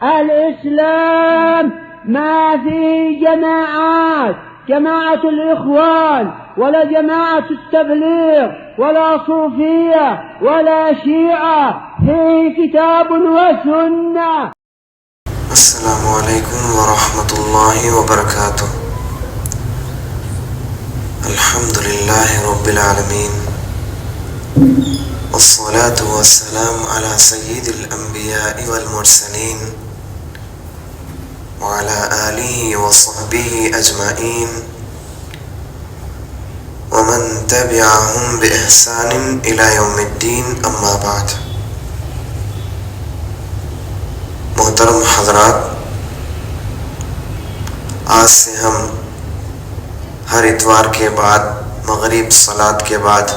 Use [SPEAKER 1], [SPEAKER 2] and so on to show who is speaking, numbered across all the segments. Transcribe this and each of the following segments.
[SPEAKER 1] الإسلام ما في جماعات، جماعة الإخوان ولا جماعة التبليغ ولا صوفية ولا شيعة، في كتاب وسنة.
[SPEAKER 2] السلام علیکم ورحمۃ اللہ وبرکاتہ. الحمد للہ رب العالمین والصلاة والسلام على سید الانبیاء والمرسلین وعلى آلہ وصحبہ اجمعین ومن تبعہم بإحسان الى یوم الدین. اما بعد. محترم حضرات، آج سے ہم ہر اتوار کے بعد مغرب صلاۃ کے بعد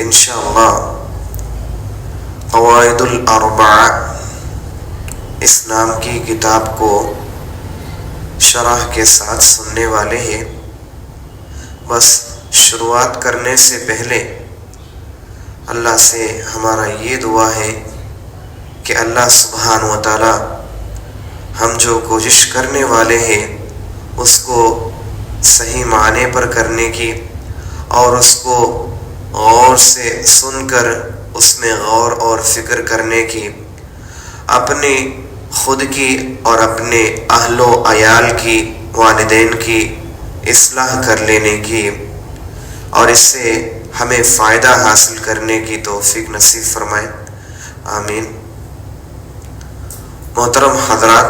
[SPEAKER 2] انشاءاللہ قواعد الاربعہ اسلام کی کتاب کو شرح کے ساتھ سننے والے ہیں. بس شروعات کرنے سے پہلے اللہ سے ہمارا یہ دعا ہے کہ اللہ سبحانہ و تعالی ہم جو کوشش کرنے والے ہیں اس کو صحیح معنی پر کرنے کی اور اس کو غور سے سن کر اس میں غور اور فکر کرنے کی، اپنی خود کی اور اپنے اہل و عیال کی، والدین کی اصلاح کر لینے کی، اور اس سے ہمیں فائدہ حاصل کرنے کی توفیق نصیب فرمائے. آمین. محترم حضرات،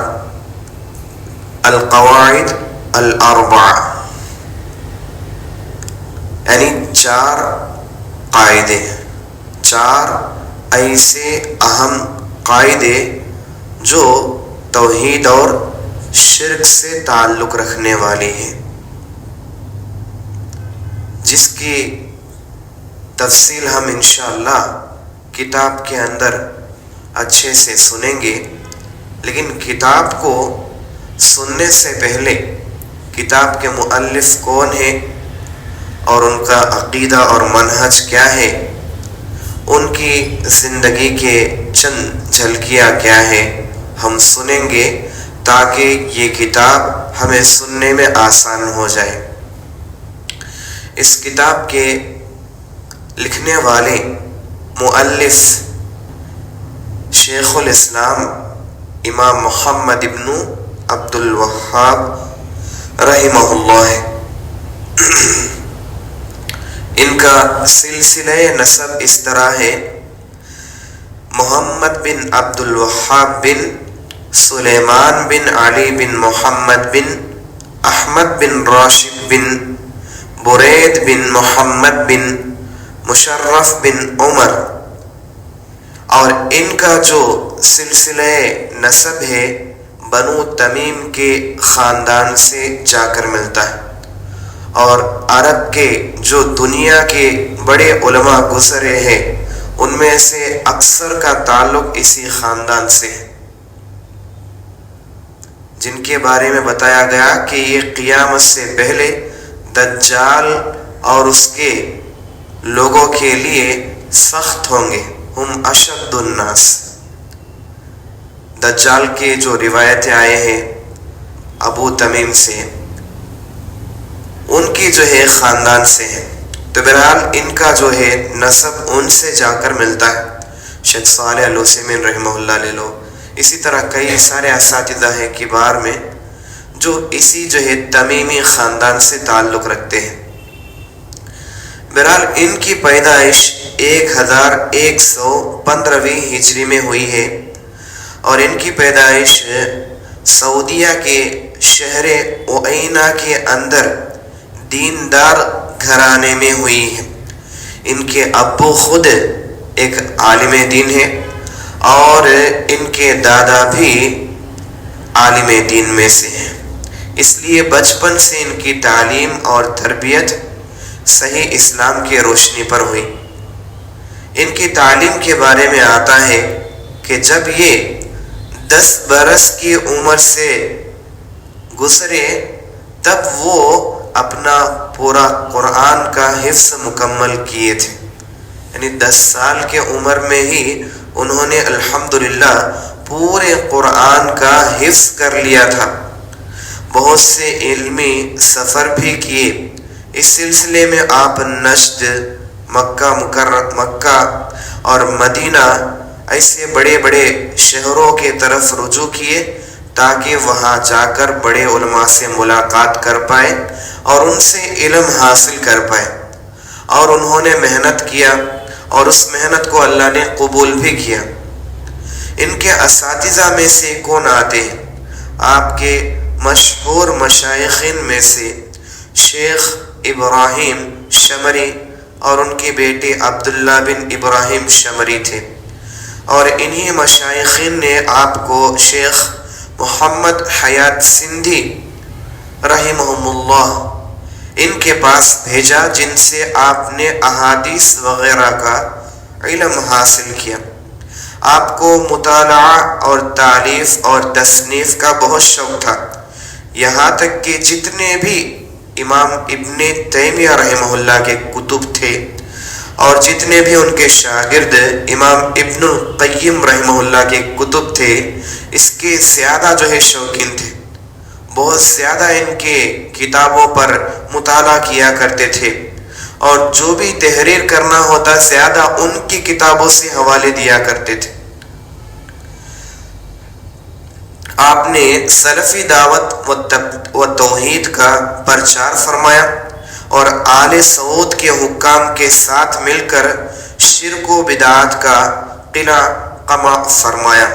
[SPEAKER 2] القواعد الاربعہ یعنی 4 قاعدے، 4 ایسے اہم قاعدے جو توحید اور شرک سے تعلق رکھنے والی ہیں، جس کی تفصیل ہم انشاءاللہ کتاب کے اندر اچھے سے سنیں گے. لیکن کتاب کو سننے سے پہلے کتاب کے مؤلف کون ہیں اور ان کا عقیدہ اور منہج کیا ہے، ان کی زندگی کے چند جھلکیاں کیا ہے، ہم سنیں گے تاکہ یہ کتاب ہمیں سننے میں آسان ہو جائے. اس کتاب کے لکھنے والے مؤلف شیخ الاسلام امام محمد ابن عبد الوہاب رحمہ اللہ ہے. ان کا سلسلہ نسب اس طرح ہے: محمد بن عبد الوہاب بن سلیمان بن علی بن محمد بن احمد بن راشد بن برید بن محمد بن مشرف بن عمر. اور ان کا جو سلسلہ نسب ہے بنو تمیم کے خاندان سے جا کر ملتا ہے، اور عرب کے جو دنیا کے بڑے علماء گزرے ہیں ان میں سے اکثر کا تعلق اسی خاندان سے ہے، جن کے بارے میں بتایا گیا کہ یہ قیامت سے پہلے دجال اور اس کے لوگوں کے لیے سخت ہوں گے. ہم اشد الناس. دجال کے جو روایتیں آئے ہیں ابو تمیم سے، ان کی جو ہے خاندان سے ہے. تو بہرحال ان کا جو ہے نسب ان سے جا کر ملتا ہے. شیخ صالح العثیمین رحمہ اللہ لے لو، اسی طرح کئی سارے اساتذہ ہیں کبار میں جو اسی جو ہے تمیمی خاندان سے تعلق رکھتے ہیں. بہرحال ان کی پیدائش 1115 ہجری میں ہوئی ہے، اور ان کی پیدائش سعودیہ کے شہر اوئینہ کے اندر دیندار گھرانے میں ہوئی ہے. ان کے ابو خود ایک عالم دین ہے اور ان کے دادا بھی عالم دین میں سے ہیں. اس لیے بچپن سے ان کی تعلیم اور تربیت صحیح اسلام کی روشنی پر ہوئی. ان کی تعلیم کے بارے میں آتا ہے کہ جب یہ 10 برس کی عمر سے گزرے تب وہ اپنا پورا قرآن کا حفظ مکمل کیے تھے. یعنی 10 سال کے عمر میں ہی انہوں نے الحمدللہ پورے قرآن کا حفظ کر لیا تھا، بہت سے علمی سفر بھی کیے۔ اس سلسلے میں آپ نجد، مکہ اور مدینہ ایسے بڑے بڑے شہروں کے طرف رجوع کیے تاکہ وہاں جا کر بڑے علماء سے ملاقات کر پائے اور ان سے علم حاصل کر پائے، اور انہوں نے محنت کیا اور اس محنت کو اللہ نے قبول بھی کیا۔ ان کے اساتذہ میں سے کون آتے ہیں؟ آپ کے مشہور مشائخین میں سے شیخ ابراہیم شمری اور ان کے بیٹے عبداللہ بن ابراہیم شمری تھے، اور انہی مشائخین نے آپ کو شیخ محمد حیات سندھی رحمہم اللہ ان کے پاس بھیجا، جن سے آپ نے احادیث وغیرہ کا علم حاصل کیا۔ آپ کو مطالعہ اور تالیف اور تصنیف کا بہت شوق تھا، یہاں تک کہ جتنے بھی امام ابن تیمیہ رحمہ اللہ کے کتب تھے اور جتنے بھی ان کے شاگرد امام ابن القیم رحمہ اللہ کے کتب تھے، اس کے زیادہ شوقین تھے، بہت زیادہ ان کے کتابوں پر مطالعہ کیا کرتے تھے، اور جو بھی تحریر کرنا ہوتا زیادہ ان کی کتابوں سے حوالے دیا کرتے تھے۔ آپ نے سلفی دعوت و توحید کا پرچار فرمایا اور آل سعود کے حکام کے ساتھ مل کر شرک و بدعات کا قمع فرمایا۔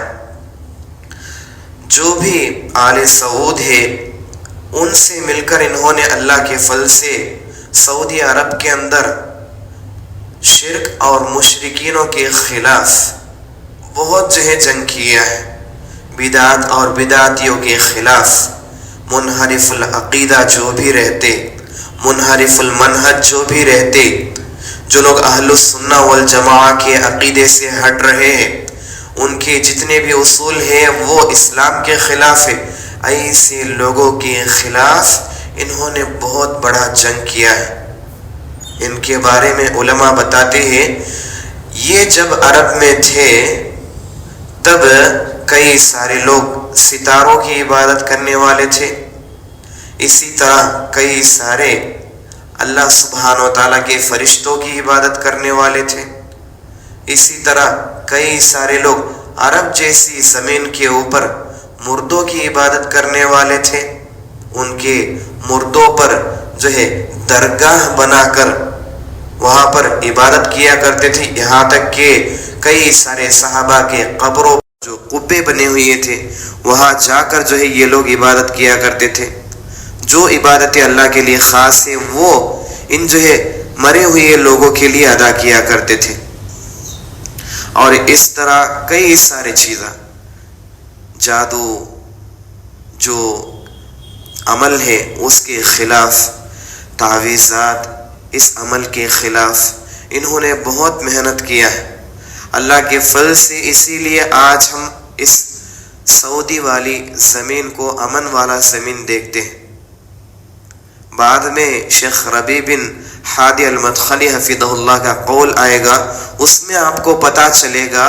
[SPEAKER 2] جو بھی آل سعود ہے ان سے مل کر انہوں نے اللہ کے فضل سے سعودی عرب کے اندر شرک اور مشرکینوں کے خلاف بہت جنگ کیا ہے، بدعات اور بدعتیوں کے خلاف منحرف العقیدہ جو بھی رہتے، منحرف المنہج جو بھی رہتے، جو لوگ اہل السنہ والجماعہ کے عقیدے سے ہٹ رہے ہیں، ان کے جتنے بھی اصول ہیں وہ اسلام کے خلاف ہے، ایسے لوگوں کے خلاف انہوں نے بہت بڑا جنگ کیا ہے۔ ان کے بارے میں علماء بتاتے ہیں یہ جب عرب میں تھے تب کئی سارے لوگ ستاروں کی عبادت کرنے والے تھے، اسی طرح کئی سارے اللہ سبحانہ و تعالیٰ کے فرشتوں کی عبادت کرنے والے تھے، اسی طرح کئی سارے لوگ عرب جیسی زمین کے اوپر مردوں کی عبادت کرنے والے تھے، ان کے مردوں پر درگاہ بنا کر وہاں پر عبادت کیا کرتے تھے، یہاں تک کہ کئی سارے صحابہ کے قبروں جو قبے بنے ہوئے تھے وہاں جا کر یہ لوگ عبادت کیا کرتے تھے۔ جو عبادتیں اللہ کے لیے خاص ہیں وہ ان مرے ہوئے لوگوں کے لیے ادا کیا کرتے تھے، اور اس طرح کئی سارے چیزیں، جادو جو عمل ہے اس کے خلاف، تعویذات اس عمل کے خلاف انہوں نے بہت محنت کیا ہے اللہ کے فضل سے۔ اسی لیے آج ہم اس سعودی والی زمین کو امن والا زمین دیکھتے ہیں۔ بعد میں شیخ ربیع بن ہادی المدخلی حفظہ اللہ کا قول آئے گا، اس میں آپ کو پتہ چلے گا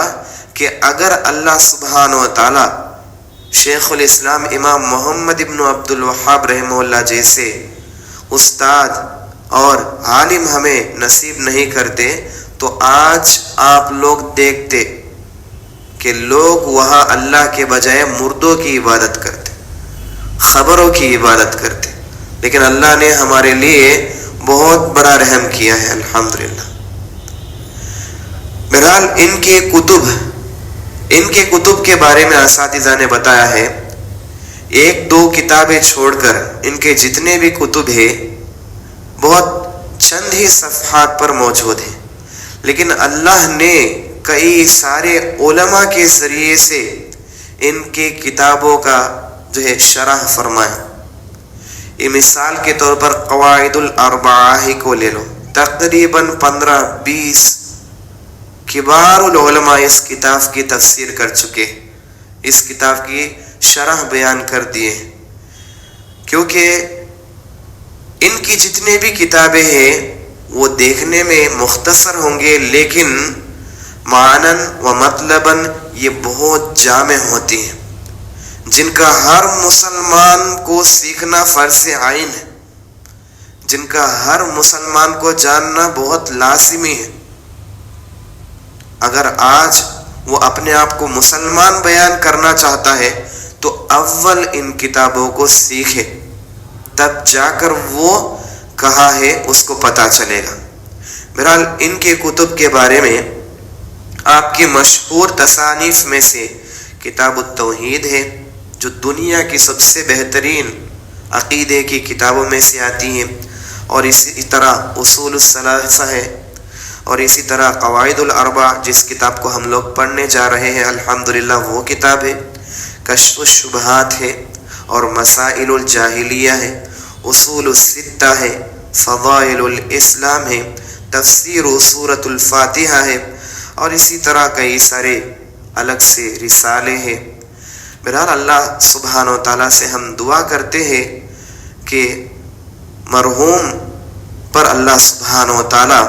[SPEAKER 2] کہ اگر اللہ سبحانہ و تعالی شیخ الاسلام امام محمد ابن عبد الوہاب رحمہ اللہ جیسے استاد اور عالم ہمیں نصیب نہیں کرتے تو آج آپ لوگ دیکھتے کہ لوگ وہاں اللہ کے بجائے مردوں کی عبادت کرتے، خبروں کی عبادت کرتے، لیکن اللہ نے ہمارے لیے بہت بڑا رحم کیا ہے الحمدللہ۔ بہرحال ان کے کتب کے بارے میں اساتذہ نے بتایا ہے، ایک دو کتابیں چھوڑ کر ان کے جتنے بھی کتب ہیں بہت چند ہی صفحات پر موجود ہیں، لیکن اللہ نے کئی سارے علماء کے ذریعے سے ان کے کتابوں کا شرح فرمایا۔ یہ مثال کے طور پر قواعد الاربعہ ہی کو لے لو، تقریباً 15-20 کبار العلماء اس کتاب کی تفسیر کر چکے، اس کتاب کی شرح بیان کر دیے، کیونکہ ان کی جتنے بھی کتابیں ہیں وہ دیکھنے میں مختصر ہوں گے لیکن معنن و مطلباً یہ بہت جامع ہوتی ہیں، جن کا ہر مسلمان کو سیکھنا فرض عین ہے، جن کا ہر مسلمان کو جاننا بہت لازمی ہے۔ اگر آج وہ اپنے آپ کو مسلمان بیان کرنا چاہتا ہے تو اول ان کتابوں کو سیکھے، تب جا کر وہ کہا ہے اس کو پتہ چلے گا۔ بہرحال ان کے کتب کے بارے میں آپ کے مشہور تصانیف میں سے کتاب التوحید ہے، جو دنیا کی سب سے بہترین عقیدے کی کتابوں میں سے آتی ہے، اور اسی طرح اصول الثلاثہ ہے، اور اسی طرح قواعد الاربع جس کتاب کو ہم لوگ پڑھنے جا رہے ہیں الحمدللہ وہ کتاب ہے، کشف الشبہات ہے، اور مسائل الجاہلیہ ہے، اصول الستہ ہے، فضائل الاسلام ہے، تفسیر سورۃ الفاتحہ ہے، اور اسی طرح کئی سارے الگ سے رسالے ہیں۔ بہرحال اللہ سبحانہ و تعالیٰ سے ہم دعا کرتے ہیں کہ مرحوم پر اللہ سبحانہ و تعالیٰ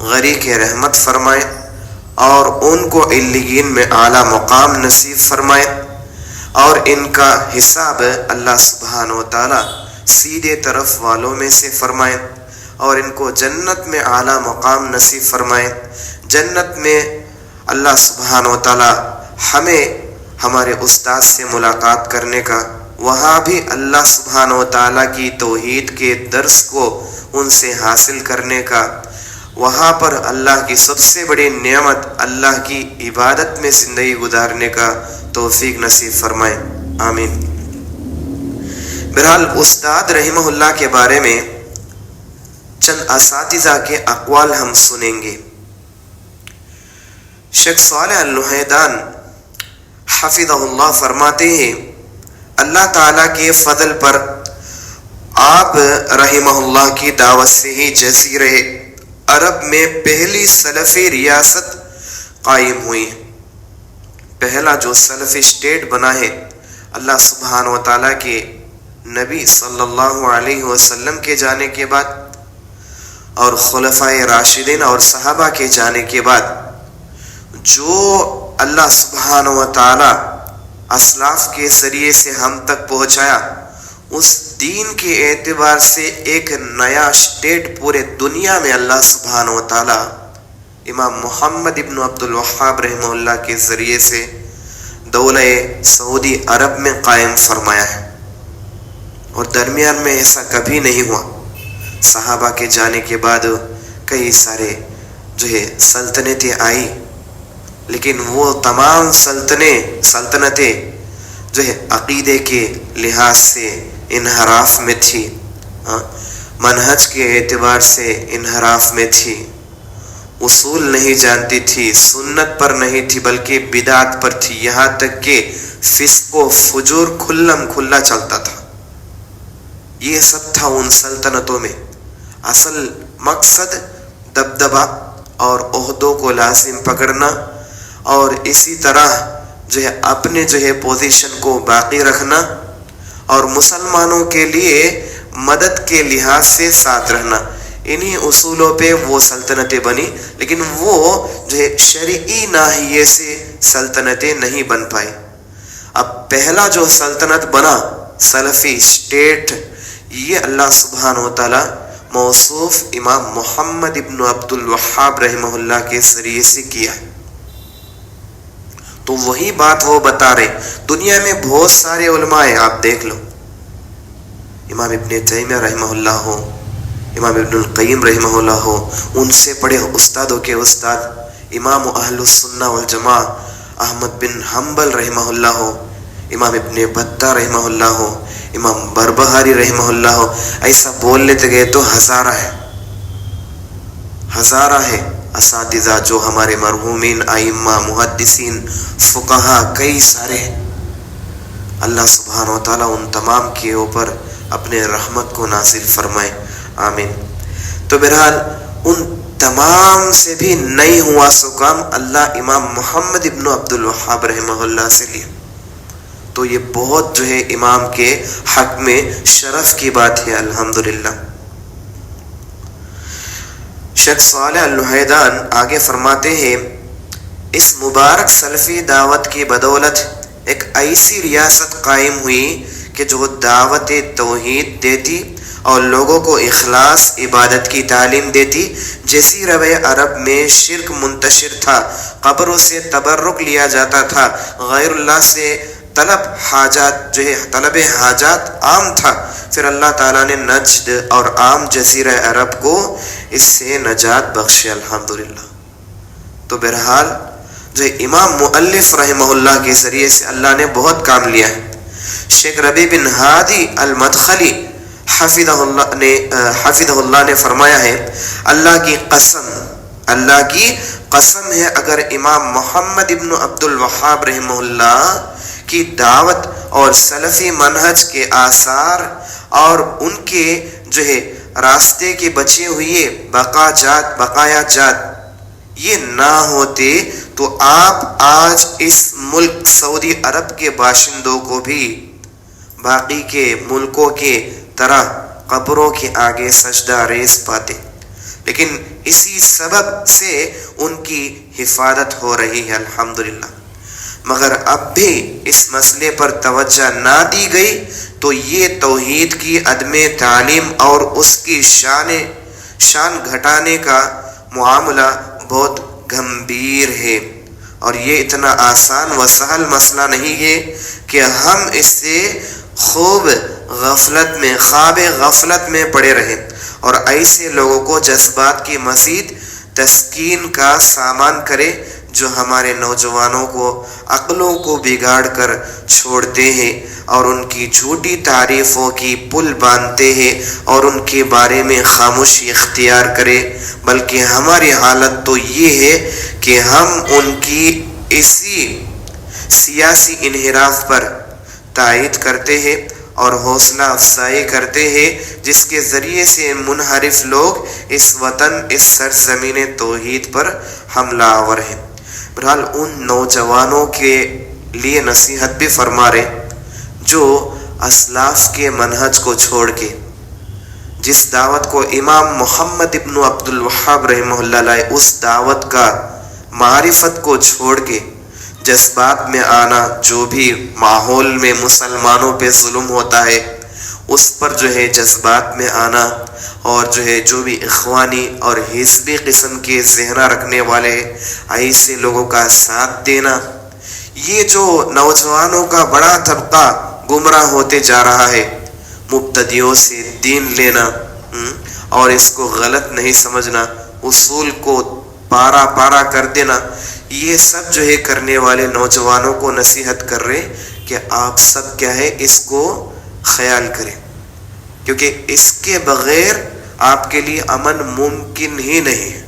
[SPEAKER 2] غریق رحمت فرمائے اور ان کو علیین میں اعلیٰ مقام نصیب فرمائے، اور ان کا حساب اللہ سبحانہ و تعالیٰ سیدھے طرف والوں میں سے فرمائے، اور ان کو جنت میں اعلیٰ مقام نصیب فرمائے۔ جنت میں اللہ سبحانہ و تعالیٰ ہمیں ہمارے استاد سے ملاقات کرنے کا، وہاں بھی اللہ سبحانہ و تعالیٰ کی توحید کے درس کو ان سے حاصل کرنے کا، وہاں پر اللہ کی سب سے بڑی نعمت اللہ کی عبادت میں زندگی گزارنے کا توفیق نصیب فرمائے، آمین۔ بہرحال استاد رحمہ اللہ کے بارے میں چند اساتذہ کے اقوال ہم سنیں گے۔ شیخ صالح الوحیدان حفظہ اللہ فرماتے ہیں، اللہ تعالیٰ کے فضل پر آپ رحمہ اللہ کی دعوت سے ہی جزیرہ عرب میں پہلی سلفی ریاست قائم ہوئی ہے۔ پہلا جو سلفی اسٹیٹ بنا ہے اللہ سبحانہ و تعالیٰ کے نبی صلی اللہ علیہ وسلم کے جانے کے بعد اور خلفائے راشدین اور صحابہ کے جانے کے بعد، جو اللہ سبحانہ و تعالیٰ اسلاف کے ذریعے سے ہم تک پہنچایا، اس دین کے اعتبار سے ایک نیا اسٹیٹ پورے دنیا میں اللہ سبحانہ و تعالیٰ امام محمد ابن عبد الوہاب رحمہ اللہ کے ذریعے سے دولہ سعودی عرب میں قائم فرمایا ہے، اور درمیان میں ایسا کبھی نہیں ہوا۔ صحابہ کے جانے کے بعد کئی سارے سلطنتیں آئی، لیکن وہ تمام سلطنتیں عقیدے کے لحاظ سے انحراف میں تھی، منہج کے اعتبار سے انحراف میں تھی، اصول نہیں جانتی تھی، سنت پر نہیں تھی بلکہ بدعت پر تھی، یہاں تک کہ فسق و فجور کھلم کھلا چلتا تھا۔ یہ سب تھا ان سلطنتوں میں۔ اصل مقصد دبدبہ اور عہدوں کو لازم پکڑنا، اور اسی طرح اپنے پوزیشن کو باقی رکھنا، اور مسلمانوں کے لیے مدد کے لحاظ سے ساتھ رہنا، انہی اصولوں پہ وہ سلطنتیں بنی، لیکن وہ شرعی ناحیے سے سلطنتیں نہیں بن پائی۔ اب پہلا جو سلطنت بنا سلفی اسٹیٹ، یہ اللہ سبحانہ و تعالیٰ موصوف امام محمد ابن عبد الوہاب رحمہ اللہ کے ذریعے سے کیا ہے۔ تو وہی بات وہ بتا رہے، دنیا میں بہت سارے علماء ہیں، آپ دیکھ لو، امام ابن تیمیہ رحمہ اللہ ہو، امام ابن القیم رحمہ اللہ ہو، ان سے پڑھے استادوں کے استاد امام اہل السنہ والجماعہ احمد بن حنبل رحمہ اللہ ہو، امام ابن بطہ رحمہ اللہ ہو، امام بربہاری رحمہ اللہ ہو، ایسا بول لیتے گئے تو ہزارہ ہے اساتذہ جو ہمارے مرحومین ائمہ محدثین فقہا کئی سارے ہیں۔ اللہ سبحانہ و تعالیٰ ان تمام کے اوپر اپنے رحمت کو نازل فرمائے، آمین۔ تو بہرحال ان تمام سے بھی نہیں ہوا سو کام اللہ امام محمد ابن عبد الوہاب رحمہ اللہ سے لیا، تو یہ بہت امام کے حق میں شرف کی بات ہے، الحمدللہ۔ شیخ صالح الوحیدان آگے فرماتے ہیں اس مبارک سلفی دعوت کی بدولت ایک ایسی ریاست قائم ہوئی کہ جو دعوت توحید دیتی اور لوگوں کو اخلاص عبادت کی تعلیم دیتی۔ جزیرہ عرب میں شرک منتشر تھا، قبروں سے تبرک لیا جاتا تھا، غیر اللہ سے طلب حاجات عام تھا۔ پھر اللہ تعالیٰ نے نجد اور عام جزیرہ عرب کو اس سے نجات بخشی، الحمدللہ۔ تو بہرحال جو امام مؤلف رحمہ اللہ کے ذریعے سے اللہ نے بہت کام لیا ہے۔ شیخ ربیع بن ہادی المدخلی حفظہ اللہ نے فرمایا ہے، اللہ کی قسم ہے، اگر امام محمد ابن عبد الوہاب رحمہ اللہ کی دعوت اور سلفی منہج کے آثار اور ان کے جو ہے راستے کے بچے ہوئے بقایا جات یہ نہ ہوتے تو آپ آج اس ملک سعودی عرب کے باشندوں کو بھی باقی کے ملکوں کے طرح قبروں کے آگے سجدہ ریز پاتے، لیکن اسی سبب سے ان کی حفاظت ہو رہی ہے، الحمدللہ۔ مگر اب بھی اس مسئلے پر توجہ نہ دی گئی تو یہ توحید کی عدم تعلیم اور اس کی شان گھٹانے کا معاملہ بہت گمبھیر ہے، اور یہ اتنا آسان و سہل مسئلہ نہیں ہے کہ ہم اس سے خواب غفلت میں پڑے رہیں اور ایسے لوگوں کو جذبات کی مزید تسکین کا سامان کرے جو ہمارے نوجوانوں کو عقلوں کو بگاڑ کر چھوڑتے ہیں اور ان کی جھوٹی تعریفوں کی پل باندھتے ہیں اور ان کے بارے میں خاموشی اختیار کرے، بلکہ ہماری حالت تو یہ ہے کہ ہم ان کی اسی سیاسی انحراف پر تائید کرتے ہیں اور حوصلہ افزائی کرتے ہیں جس کے ذریعے سے منحرف لوگ اس وطن، اس سرزمین توحید پر حملہ آور ہیں۔ بہرحال ان نوجوانوں کے لیے نصیحت بھی فرما رہے جو اسلاف کے منہج کو چھوڑ کے، جس دعوت کو امام محمد ابن عبد الوہاب رحمہ اللہ لائے، اس دعوت کا معرفت کو چھوڑ کے جذبات میں آنا، جو بھی ماحول میں مسلمانوں پہ ظلم ہوتا ہے اس پر جو ہے جذبات میں آنا، اور جو بھی اخوانی اور حزبی قسم کے ذہنہ رکھنے والے ایسے لوگوں کا ساتھ دینا، یہ جو نوجوانوں کا بڑا طبقہ گمراہ ہوتے جا رہا ہے، مبتدیوں سے دین لینا اور اس کو غلط نہیں سمجھنا، اصول کو پارا کر دینا، یہ سب جو ہے کرنے والے نوجوانوں کو نصیحت کر رہے کہ آپ سب کیا ہے اس کو خیال کریں، کیونکہ اس کے بغیر آپ کے لیے امن ممکن ہی نہیں ہے،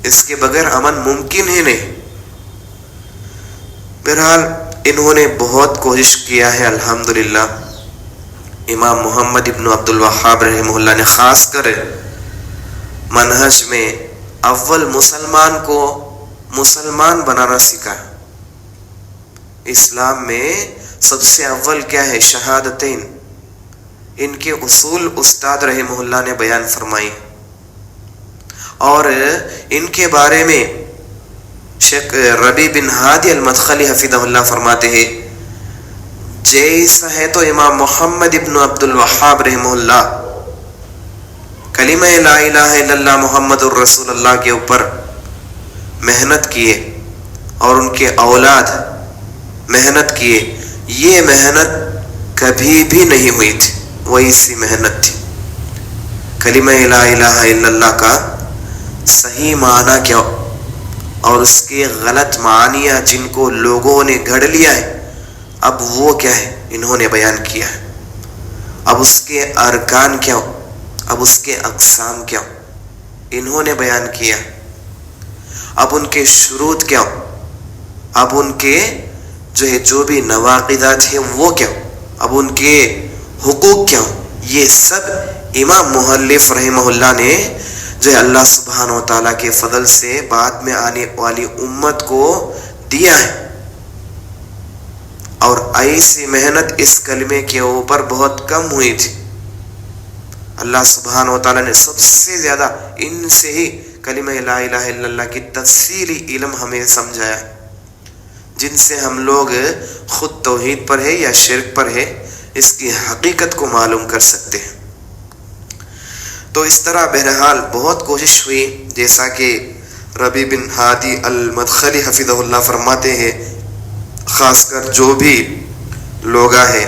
[SPEAKER 2] اس کے بغیر امن ممکن ہی نہیں۔ بہرحال انہوں نے بہت کوشش کیا ہے، الحمدللہ۔ امام محمد ابن عبد الوہاب رحمہ اللہ نے خاص کر منہج میں اول مسلمان کو مسلمان بنانا سکھا۔ اسلام میں سب سے اول کیا ہے؟ شہادتین۔ ان کے اصول استاد رحمہ اللہ نے بیان فرمائی، اور ان کے بارے میں شیخ ربیع بن ہادی المدخلی حفظہ اللہ فرماتے ہیں، جیسا ہے تو امام محمد ابن عبد الوہاب رحمہ اللہ کلمہ لا الہ الا اللہ محمد الرسول اللہ کے اوپر محنت کیے اور ان کے اولاد محنت کیے، یہ محنت کبھی بھی نہیں ہوئی تھی، وہی سی محنت تھی۔ کلمہ لا الہ الا اللہ کا صحیح معنی کیا اور اس کے غلط معنیاں جن کو لوگوں نے گھڑ لیا ہے، اب وہ کیا ہے انہوں نے بیان کیا ہے۔ اب اس کے ارکان کیا ہو، اب اس کے اقسام کیا ہو، انہوں نے بیان کیا۔ اب ان کے شروط کیا ہو، اب ان کے جو بھی نواقضات ہیں وہ کیا ہو، اب ان کے حقوق کیا ہو، یہ سب امام مؤلف رحمہ اللہ نے اللہ سبحانہ و تعالیٰ کے فضل سے بعد میں آنے والی امت کو دیا ہے۔ اور ایسی محنت اس کلمے کے اوپر بہت کم ہوئی تھی۔ اللہ سبحانہ و تعالیٰ نے سب سے زیادہ ان سے ہی کلمہ لا الہ الا اللہ کی تفصیلی علم ہمیں سمجھایا، جن سے ہم لوگ خود توحید پر ہے یا شرک پر ہے اس کی حقیقت کو معلوم کر سکتے ہیں۔ تو اس طرح بہرحال بہت کوشش ہوئی، جیسا کہ ربیع بن ہادی المدخلی حفظہ اللہ فرماتے ہیں، خاص کر جو بھی لوگ ہیں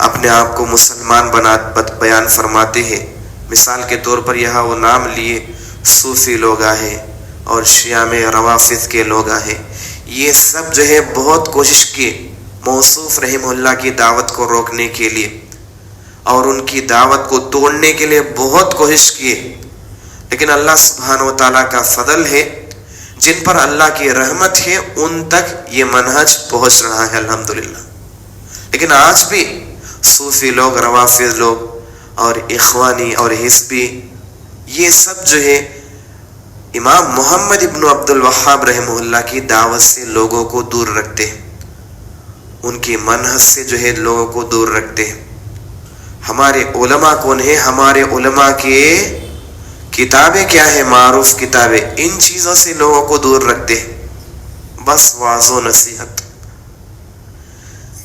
[SPEAKER 2] اپنے آپ کو مسلمان بیان فرماتے ہیں، مثال کے طور پر یہاں وہ نام لیے صوفی لوگ ہیں اور شیعہ میں روافض کے لوگ ہیں، یہ سب جو ہے بہت کوشش کی موصوف رحمہ اللہ کی دعوت کو روکنے کے لیے اور ان کی دعوت کو توڑنے کے لیے بہت کوشش کی، لیکن اللہ سبحانہ و تعالیٰ کا فضل ہے، جن پر اللہ کی رحمت ہے ان تک یہ منہج پہنچ رہا ہے الحمدللہ۔ لیکن آج بھی صوفی لوگ، روافض لوگ اور اخوانی اور حزبی، یہ سب جو ہے امام محمد ابن عبد الوہاب رحمہ اللہ کی دعوت سے لوگوں کو دور رکھتے ہیں، ان کی منہج سے جو ہے لوگوں کو دور رکھتے ہیں۔ ہمارے علماء کون ہیں؟ ہمارے علماء کے کتابیں کیا ہیں؟ معروف کتابیں، ان چیزوں سے لوگوں کو دور رکھتے ہیں، بس واعظ و نصیحت۔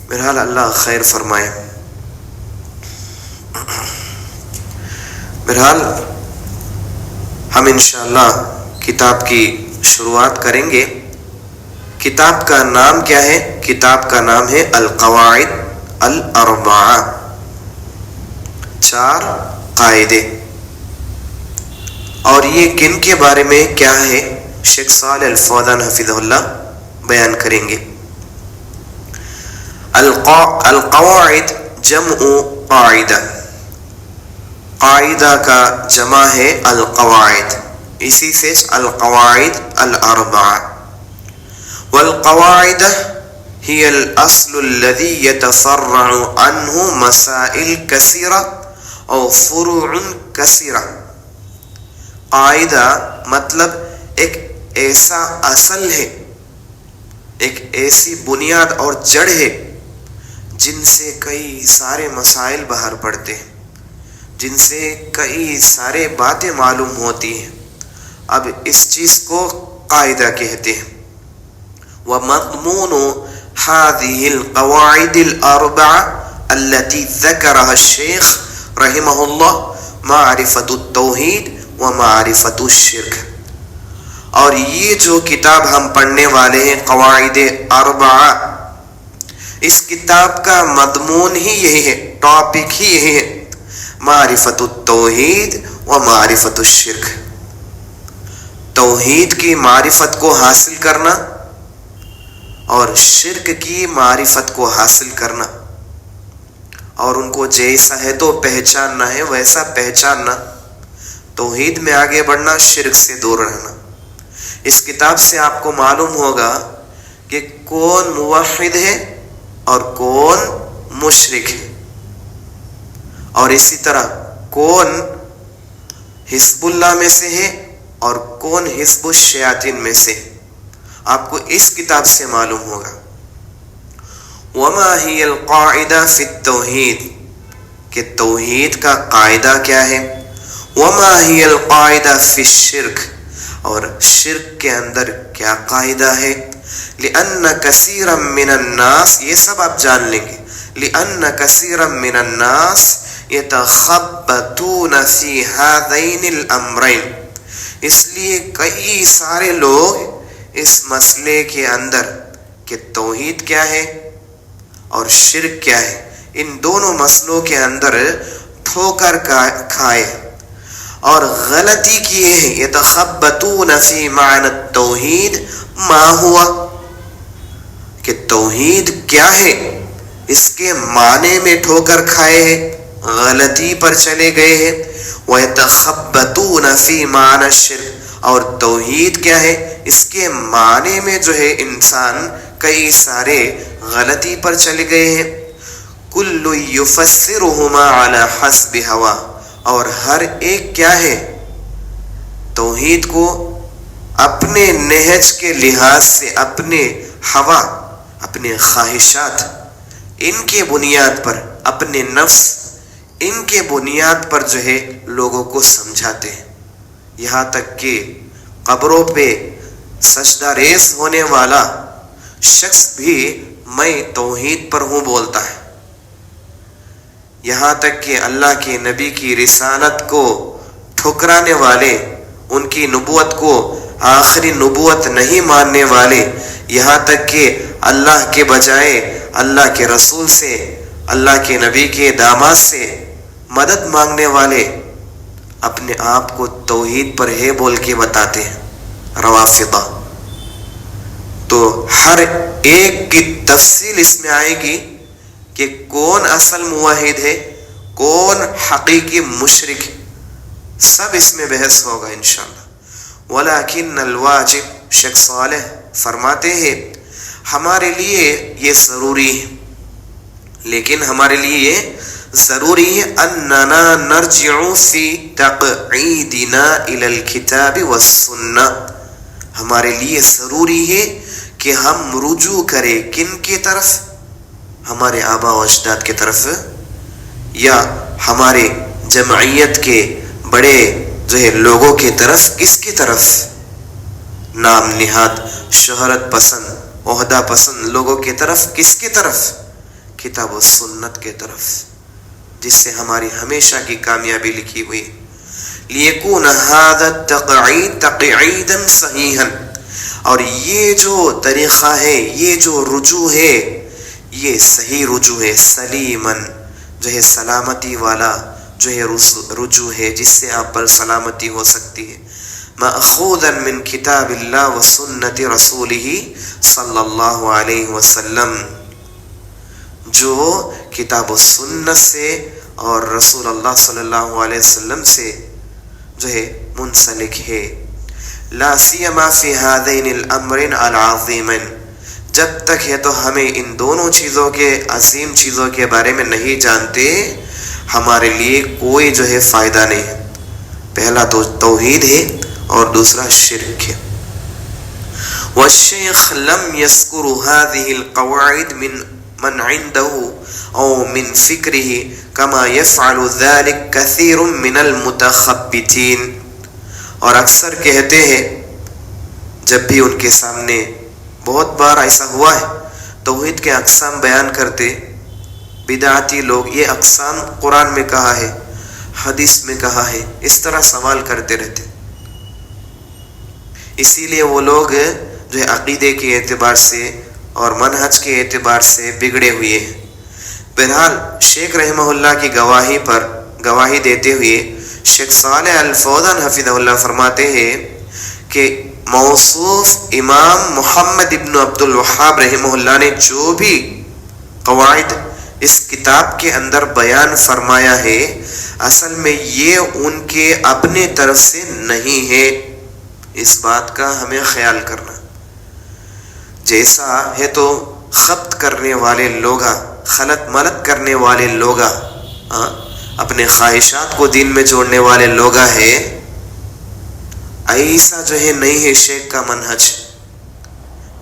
[SPEAKER 2] بہرحال اللہ خیر فرمائے۔ بہرحال ہم انشاءاللہ کتاب کی شروعات کریں گے۔ کتاب کا نام کیا ہے؟ کتاب کا نام ہے القواعد الاربعہ، 4 قاعدے۔ اور یہ کن کے بارے میں کیا ہے؟ شیخ صالح الفوزان حفظہ اللہ بیان کریں گے۔ القواعد جمع قاعدہ، قاعدہ کا جمع ہے القواعد، اسی سے القواعد الاربعہ۔ والقواعد هي الأصل الذي يتفرع عنه مسائل كثيرة أو فروع كثيرة۔ قاعدہ مطلب ایک ایسا اصل ہے، ایک ایسی بنیاد اور جڑ ہے جن سے کئی سارے مسائل باہر پڑتے ہیں، جن سے کئی سارے باتیں معلوم ہوتی ہیں۔ اب اس چیز کو قاعدہ کہتے ہیں۔ ومضمون هذه القواعد الأربعة التي ذكرها الشيخ رحمه الله معرفة التوحيد ومعرفة الشرك۔ اور یہ جو کتاب ہم پڑھنے والے ہیں قواعد اربعہ، اس کتاب کا مضمون ہی یہی ہے، ٹاپک ہی یہی ہے، معرفت التوحید و معرفت الشرک، توحید کی معرفت کو حاصل کرنا اور شرک کی معرفت کو حاصل کرنا، اور ان کو جیسا ہے تو پہچاننا ہے ویسا پہچاننا، توحید میں آگے بڑھنا، شرک سے دور رہنا۔ اس کتاب سے آپ کو معلوم ہوگا کہ کون موحد ہے اور کون مشرک ہے، اور اسی طرح کون حزب اللہ میں سے ہے اور کون حزب الشیاطین میں سے ہے، آپ کو اس کتاب سے معلوم ہوگا۔ وما ہی القاعدہ فی التوحید، کہ توحید کا قاعدہ کیا ہے۔ وما ہی القاعدہ فی الشرک، اور شرک کے اندر کیا قاعدہ ہے۔ لأن کثیرا من الناس، یہ سب آپ جان لیں گے، لأن کثیرا من الناس یتخبطون فی ہذین الامرین، اس لیے کئی سارے لوگ اس مسئلے کے اندر کہ توحید کیا ہے اور شرک کیا ہے، ان دونوں مسئلوں کے اندر ٹھوکر کھائے اور غلطی کیے ہیں۔ یتخبطون فی معنی التوحید ما ہوا، کہ توحید کیا ہے اس کے معنی میں ٹھوکر کھائے ہیں، غلطی پر چلے گئے ہیں۔ وَيَتَخَبَّطُونَ فِي مَعْنَى الشِّرْكِ، اور توحید کیا ہے اس کے معنی میں جو ہے انسان کئی سارے غلطی پر چلے گئے ہیں۔ كُلُّ يُفَسِّرُهُمَا عَلَى حَسْبِ هَوَى، اور ہر ایک کیا ہے توحید کو اپنے نہج کے لحاظ سے، اپنے ہوا، اپنے خواہشات، ان کے بنیاد پر، اپنے نفس، ان کے بنیاد پر جو ہے لوگوں کو سمجھاتے ہیں، یہاں تک کہ قبروں پہ سجدہ ریز ہونے والا شخص بھی میں توحید پر ہوں بولتا ہے، یہاں تک کہ اللہ کے نبی کی رسالت کو ٹھکرانے والے، ان کی نبوت کو آخری نبوت نہیں ماننے والے، یہاں تک کہ اللہ کے بجائے اللہ کے رسول سے، اللہ کے نبی کے داماد سے مدد مانگنے والے اپنے آپ کو توحید پر ہے بول کے بتاتے ہیں، روافضہ۔ تو ہر ایک کی تفصیل اس میں آئے گی کہ کون اصل موحد ہے، کون حقیقی مشرک ہے، سب اس میں بحث ہوگا انشاءاللہ۔ ولیکن الواجب، شیخ صالح فرماتے ہیں ہمارے لیے یہ ضروری ہے، لیکن ہمارے لیے یہ ضروری ہے اننا نرجع فی تقعیدنا الی الکتاب والسنہ، ہمارے لیے ضروری ہے کہ ہم رجوع کریں کن کی طرف؟ ہمارے آبا و اجداد کی طرف، یا ہمارے جمعیت کے بڑے جو ہے لوگوں کی طرف؟ کس کی طرف؟ نام نہاد، شہرت پسند، عہدہ پسند لوگوں کی طرف؟ کس کی طرف؟ کتاب و سنت کی طرف، جس سے ہماری ہمیشہ کی کامیابی لکھی ہوئی۔ لیکون ھذا التقعید تقعیدا صحیحا، اور یہ جو طریقہ ہے، یہ جو رجوع ہے، یہ صحیح رجوع ہے، سلیمن جو ہے سلامتی والا جو ہے رجوع ہے، جس سے آپ پر سلامتی ہو سکتی ہے، مأخوذا من کتاب اللہ و سنت رسولہ صلی اللہ علیہ وسلم، جو کتاب و سنت سے اور رسول اللہ صلی اللہ علیہ وسلم سے جو ہے منسلک ہے۔ لا سیما فی ہذین الامرین العظیمین، جب تک ہے تو ہمیں ان دونوں چیزوں کے، عظیم چیزوں کے بارے میں نہیں جانتے، ہمارے لیے کوئی جو ہے فائدہ نہیں ہے۔ پہلا تو توحید ہے اور دوسرا شرک ہے۔ والشیخ لم یذکر هذه القواعد من عنده او من فکره كما يفعل ذلك كثير من المتخبطین، اور اکثر کہتے ہیں جب بھی ان کے سامنے، بہت بار ایسا ہوا ہے، توحید کے اقسام بیان کرتے بدعتی لوگ، یہ اقسام قرآن میں کہا ہے، حدیث میں کہا ہے، اس طرح سوال کرتے رہتے، اسی لیے وہ لوگ جو ہے عقیدے کے اعتبار سے اور منہج کے اعتبار سے بگڑے ہوئے ہیں۔ بہرحال شیخ رحمہ اللہ کی گواہی پر گواہی دیتے ہوئے شیخ صالح الفوزان حفظہ اللہ فرماتے ہیں کہ موصوف امام محمد ابن عبد الوہاب رحمہ اللہ نے جو بھی قواعد اس کتاب کے اندر بیان فرمایا ہے، اصل میں یہ ان کے اپنے طرف سے نہیں ہے، اس بات کا ہمیں خیال کرنا۔ جیسا ہے تو خبط کرنے والے لوگا، خلط ملط کرنے والے لوگا، اپنے خواہشات کو دین میں جوڑنے والے لوگا ہے، ایسا جو ہے نہیں ہے شیخ کا منہج،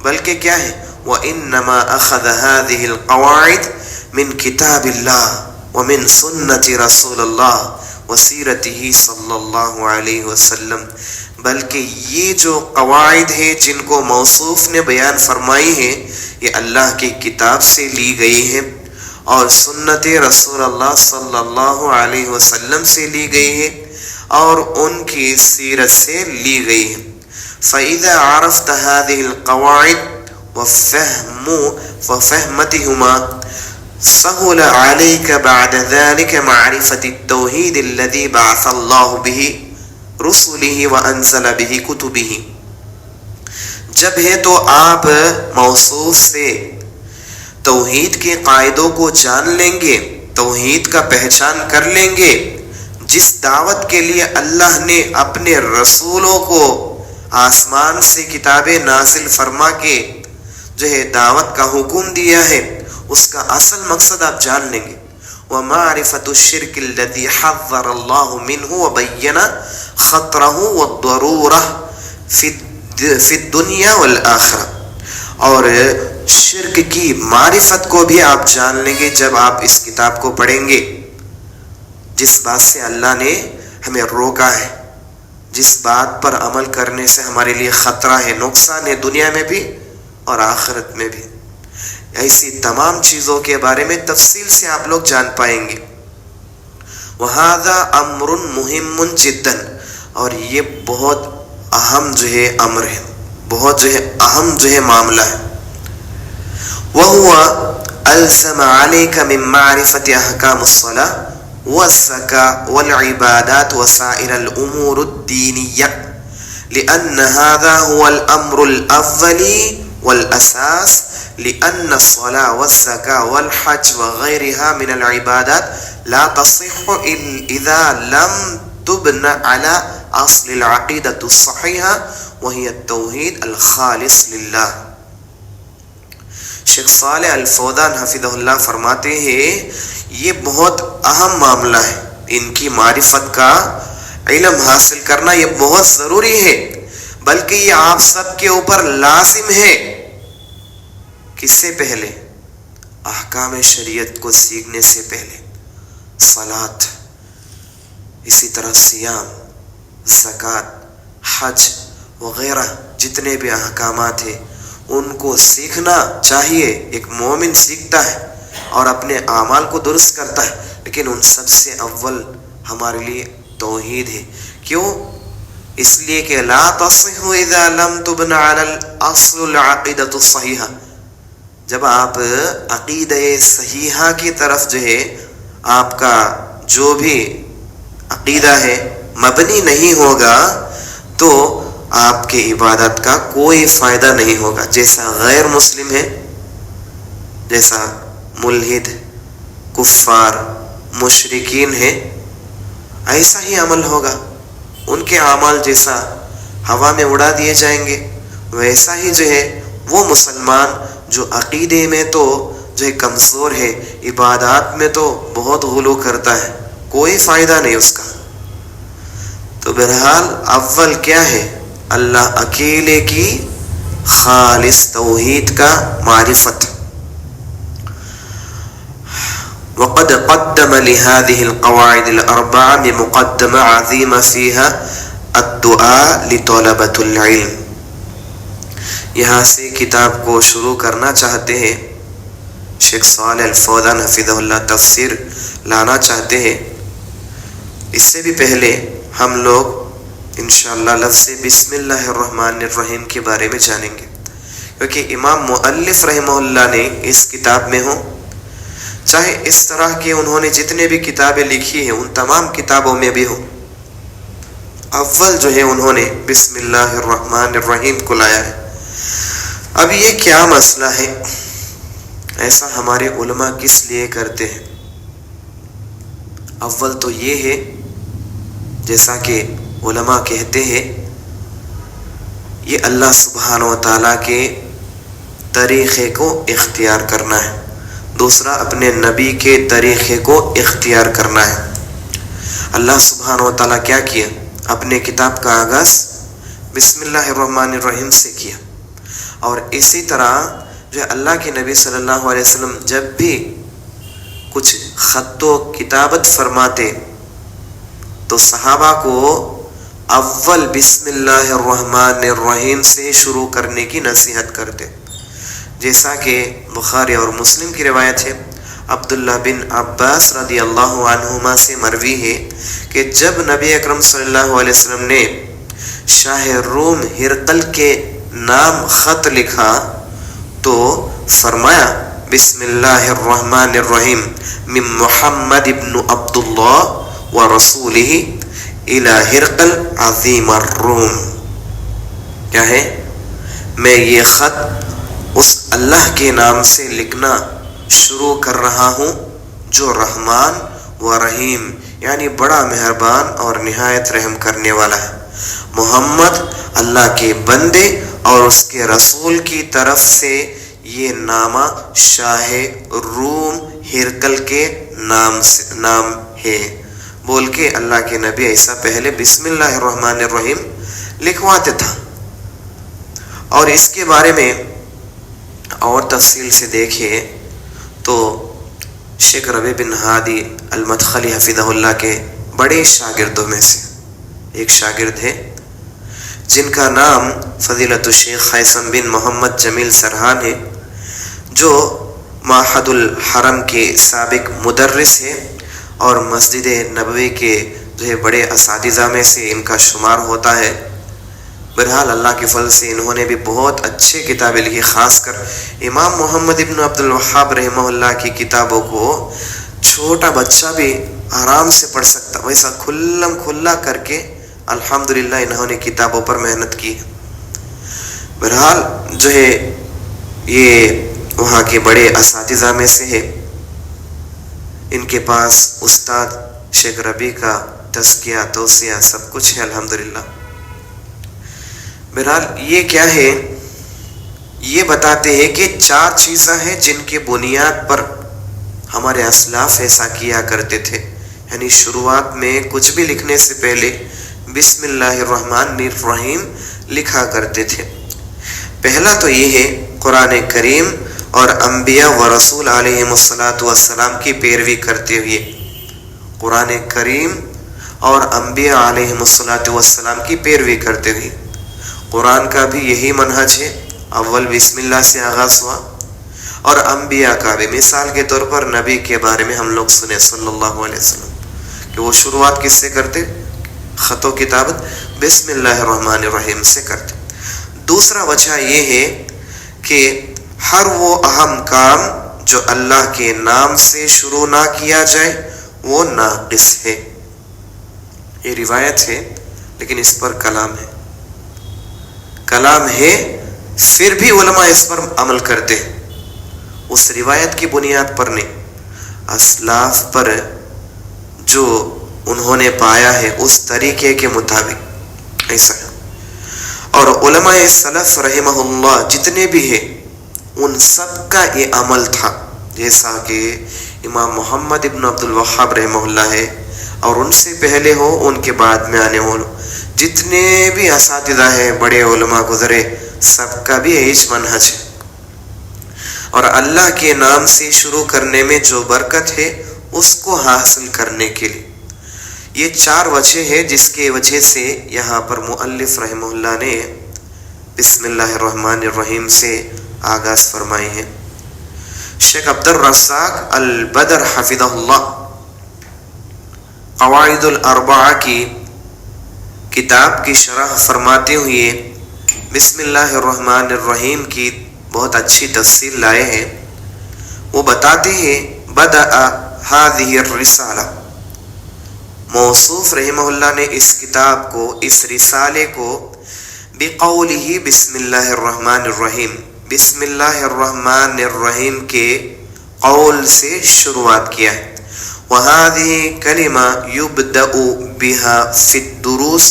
[SPEAKER 2] بلکہ کیا ہے؟ وَإِنَّمَا أَخَذَ هَذِهِ الْقَوَاعِدِ مِنْ كِتَابِ اللَّهِ وَمِنْ سُنَّةِ رَسُولِ اللَّهِ وَسِيرَتِهِ صلی اللہ علیہ وسلم، بلکہ یہ جو قواعد ہے جن کو موصوف نے بیان فرمائی ہے، یہ اللہ کی کتاب سے لی گئی ہے اور سنت رسول اللہ صلی اللہ علیہ وسلم سے لی گئی ہے اور ان کی سیرت سے لی گئی ہے۔ فَإِذَا عَرَفْتَ هَذِهِ الْقَوَاعِدِ وَفَهْمَتِهُمَا سهل عليك بعد ذلك معرفة التوحيد الذي بعث الله به رسله وأنزل به كتبه، جب ہے تو آپ موصوف سے توحید کے قاعدوں کو جان لیں گے، توحید کا پہچان کر لیں گے، جس دعوت کے لیے اللہ نے اپنے رسولوں کو آسمان سے کتابیں نازل فرما کے جو ہے دعوت کا حکم دیا ہے، اس کا اصل مقصد آپ جان لیں گے۔ وَمَعْرِفَةُ الشِّرْكِ الَّذِي حَذَّرَ اللَّهُ مِنْهُ وَبَيَّنَ خَطْرَهُ وَالضَّرُورَةَ فِي الدُّنْيَا وَالْآخِرَةِ، اور شرک کی معرفت کو بھی آپ جان لیں گے جب آپ اس کتاب کو پڑھیں گے، جس بات سے اللہ نے ہمیں روکا ہے، جس بات پر عمل کرنے سے ہمارے لیے خطرہ ہے، نقصان ہے، دنیا میں بھی اور آخرت میں بھی. ایسی تمام چیزوں کے بارے میں تفصیل سے آپ لوگ جان پائیں گے. وَهَذَا أَمْرٌ مُهِمٌّ جِدًّا، اور یہ بہت اہم جو ہے امر ہے، بہت جو ہے اہم جو ہے معاملہ ہے. وَهُوَ أَلْزَمَ عَلَيْكَ مِنْ مَعْرِفَةِ أَحْكَامِ الصَّلَاةِ وَالزَّكَاةِ وَالْعِبَادَاتِ وَسَائِرِ الْأُمُورِ الدِّينِيَّةِ لِأَنَّ هَذَا هُوَ الْأَمْرُ الْأَوَّلِ والأساس، لأن الصلاة والزكاة والحج وغيرها من العبادات لا تصح إذا لم تبنى على أصل العقيدة الصحيحة وهي التوحيد الخالص لله. شیخ صالح الفوزان حفظہ اللہ فرماتے ہیں یہ بہت اہم معاملہ ہے، ان کی معرفت کا علم حاصل کرنا یہ بہت ضروری ہے، بلکہ یہ آپ سب کے اوپر لازم ہے. کس سے پہلے؟ احکام شریعت کو سیکھنے سے پہلے. صلاۃ، اسی طرح صیام، زکوٰۃ، حج وغیرہ جتنے بھی احکامات ہیں ان کو سیکھنا چاہیے. ایک مومن سیکھتا ہے اور اپنے اعمال کو درست کرتا ہے، لیکن ان سب سے اول ہمارے لیے توحید ہے. کیوں؟ اس لیے کہ لا تصح اذا لم تبن علی الاصل العقیدۃ الصحیحہ. جب آپ عقیدہ صحیحہ کی طرف جو ہے آپ کا جو بھی عقیدہ ہے مبنی نہیں ہوگا تو آپ کے عبادت کا کوئی فائدہ نہیں ہوگا. جیسا غیر مسلم ہے، جیسا ملحد، کفار، مشرکین ہے، ایسا ہی عمل ہوگا. ان کے اعمال جیسا ہوا میں اڑا دیے جائیں گے، ویسا ہی جو ہے وہ مسلمان جو عقیدے میں تو جو ہے کمزور ہے، عبادات میں تو بہت غلو کرتا ہے، کوئی فائدہ نہیں اس کا. تو بہرحال اول کیا ہے؟ اللہ اکیلے کی خالص توحید کا معرفت. وقد قدم لهذه القواعد الأربعة بمقدمة عظيمة فيها الدعاء لطلبة العلم. یہاں سے کتاب کو شروع کرنا چاہتے ہیں شیخ صالح الفوزان حفظہ اللہ، تفسیر لانا چاہتے ہیں. اس سے بھی پہلے ہم لوگ انشاءاللہ لفظ بسم اللہ الرحمن الرحیم کے بارے میں جانیں گے، کیونکہ امام مؤلف رحمہ اللہ نے اس کتاب میں ہوں، چاہے اس طرح کے انہوں نے جتنے بھی کتابیں لکھی ہیں ان تمام کتابوں میں بھی ہوں، اول جو ہے انہوں نے بسم اللہ الرحمن الرحیم کو لایا ہے. اب یہ کیا مسئلہ ہے؟ ایسا ہمارے علماء کس لیے کرتے ہیں؟ اول تو یہ ہے، جیسا کہ علماء کہتے ہیں، یہ اللہ سبحانہ و تعالیٰ کے طریقے کو اختیار کرنا ہے. دوسرا اپنے نبی کے طریقے کو اختیار کرنا ہے. اللہ سبحانہ و تعالیٰ کیا کیا؟ اپنے کتاب کا آغاز بسم اللہ الرحمن الرحیم سے کیا، اور اسی طرح جو اللہ کے نبی صلی اللہ علیہ وسلم جب بھی کچھ خط و کتابت فرماتے تو صحابہ کو اول بسم اللہ الرحمن الرحیم سے شروع کرنے کی نصیحت کرتے، جیسا کہ بخاری اور مسلم کی روایت ہے. عبداللہ بن عباس رضی اللہ عنہما سے مروی ہے کہ جب نبی اکرم صلی اللہ علیہ وسلم نے شاہ روم ہرقل کے نام خط لکھا تو فرمایا بسم اللہ الرحمن الرحیم من محمد ابن عبداللہ ورسولہ الی ہرقل عظیم الروم. کیا ہے؟ میں یہ خط اس اللہ کے نام سے لکھنا شروع کر رہا ہوں جو رحمان و رحیم یعنی بڑا مہربان اور نہایت رحم کرنے والا ہے. محمد اللہ کے بندے اور اس کے رسول کی طرف سے یہ نامہ شاہ روم ہرقل کے نام ہے بول کے اللہ کے نبی ایسا پہلے بسم اللہ الرحمن الرحیم لکھواتے تھا. اور اس کے بارے میں اور تفصیل سے دیکھیے تو شیخ ربیع بن ہادی المدخلی حفظہ اللہ کے بڑے شاگردوں میں سے ایک شاگرد ہے جن کا نام فضیلت الشیخ خیثم بن محمد جمیل سرحان ہے، جو معہد الحرم کے سابق مدرس ہے اور مسجد نبوی کے جو ہے بڑے اساتذہ میں سے ان کا شمار ہوتا ہے۔ بہرحال اللہ کے فضل سے انہوں نے بھی بہت اچھے کتابیں لکھی، خاص کر امام محمد ابن عبد الوہاب رحمہ اللہ کی کتابوں کو چھوٹا بچہ بھی آرام سے پڑھ سکتا، ویسا کھلم کھلا کر کے الحمدللہ انہوں نے کتابوں پر محنت کی۔ بہرحال جو ہے یہ وہاں کے بڑے اساتذہ میں سے ہے، ان کے پاس استاد شیخ ربیع کا تزکیہ توصیہ سب کچھ ہے الحمدللہ۔ بہرحال یہ کیا ہے، یہ بتاتے ہیں کہ 4 چیزیں ہیں جن کے بنیاد پر ہمارے اسلاف ایسا کیا کرتے تھے، یعنی شروعات میں کچھ بھی لکھنے سے پہلے بسم اللہ الرحمن الرحیم لکھا کرتے تھے۔ پہلا تو یہ ہے قرآن کریم اور انبیاء و رسول علیہم السلام کی پیروی کرتے ہوئے، قرآن کریم اور انبیاء علیہم السلام کی پیروی کرتے ہوئے۔ قرآن کا بھی یہی منہج ہے، اول بسم اللہ سے آغاز ہوا، اور انبیاء کا بھی مثال کے طور پر نبی کے بارے میں ہم لوگ سنے صلی اللہ علیہ وسلم کہ وہ شروعات کس سے کرتے؟ خط و کتابت بسم اللہ الرحمن الرحیم سے کرتے۔ دوسرا وجہ یہ ہے کہ ہر وہ اہم کام جو اللہ کے نام سے شروع نہ کیا جائے وہ ناقص ہے۔ یہ روایت ہے لیکن اس پر کلام ہے، پھر بھی علماء اس پر عمل کرتے ہیں، اس روایت کی بنیاد پر نہیں، اسلاف پر جو انہوں نے پایا ہے اس طریقے کے مطابق ایسا ہے۔ اور علماء سلف رحمہ اللہ جتنے بھی ہیں ان سب کا یہ عمل تھا، جیسا کہ امام محمد ابن عبد الوہاب رحمہ اللہ ہے، اور ان سے پہلے ہو ان کے بعد میں آنے والوں جتنے بھی اساتذہ ہیں، بڑے علماء گزرے، سب کا بھی یہی منہج ہے۔ اور اللہ کے نام سے شروع کرنے میں جو برکت ہے اس کو حاصل کرنے کے لیے یہ 4 وجہ ہے جس کی وجہ سے یہاں پر مؤلف رحمہ اللہ نے بسم اللہ الرحمن الرحیم سے آغاز فرمائی ہے۔ شیخ عبد الرزاق البدر حفظہ اللہ قواعد الاربعہ کی کتاب کی شرح فرماتے ہوئے بسم اللہ الرحمن الرحیم کی بہت اچھی تفصیل لائے ہیں۔ وہ بتاتے ہیں بدأ هذه الرسالہ، موصوف رحمہ اللہ نے اس کتاب کو، اس رسالے کو بقولہ بسم اللہ الرحمن الرحیم، بسم اللہ الرحمن الرحیم کے قول سے شروعات کیا ہے۔ وَهَذِهِ كَلِمَةٌ يُبْدَأُ بِهَا فِي الدُّرُوسِ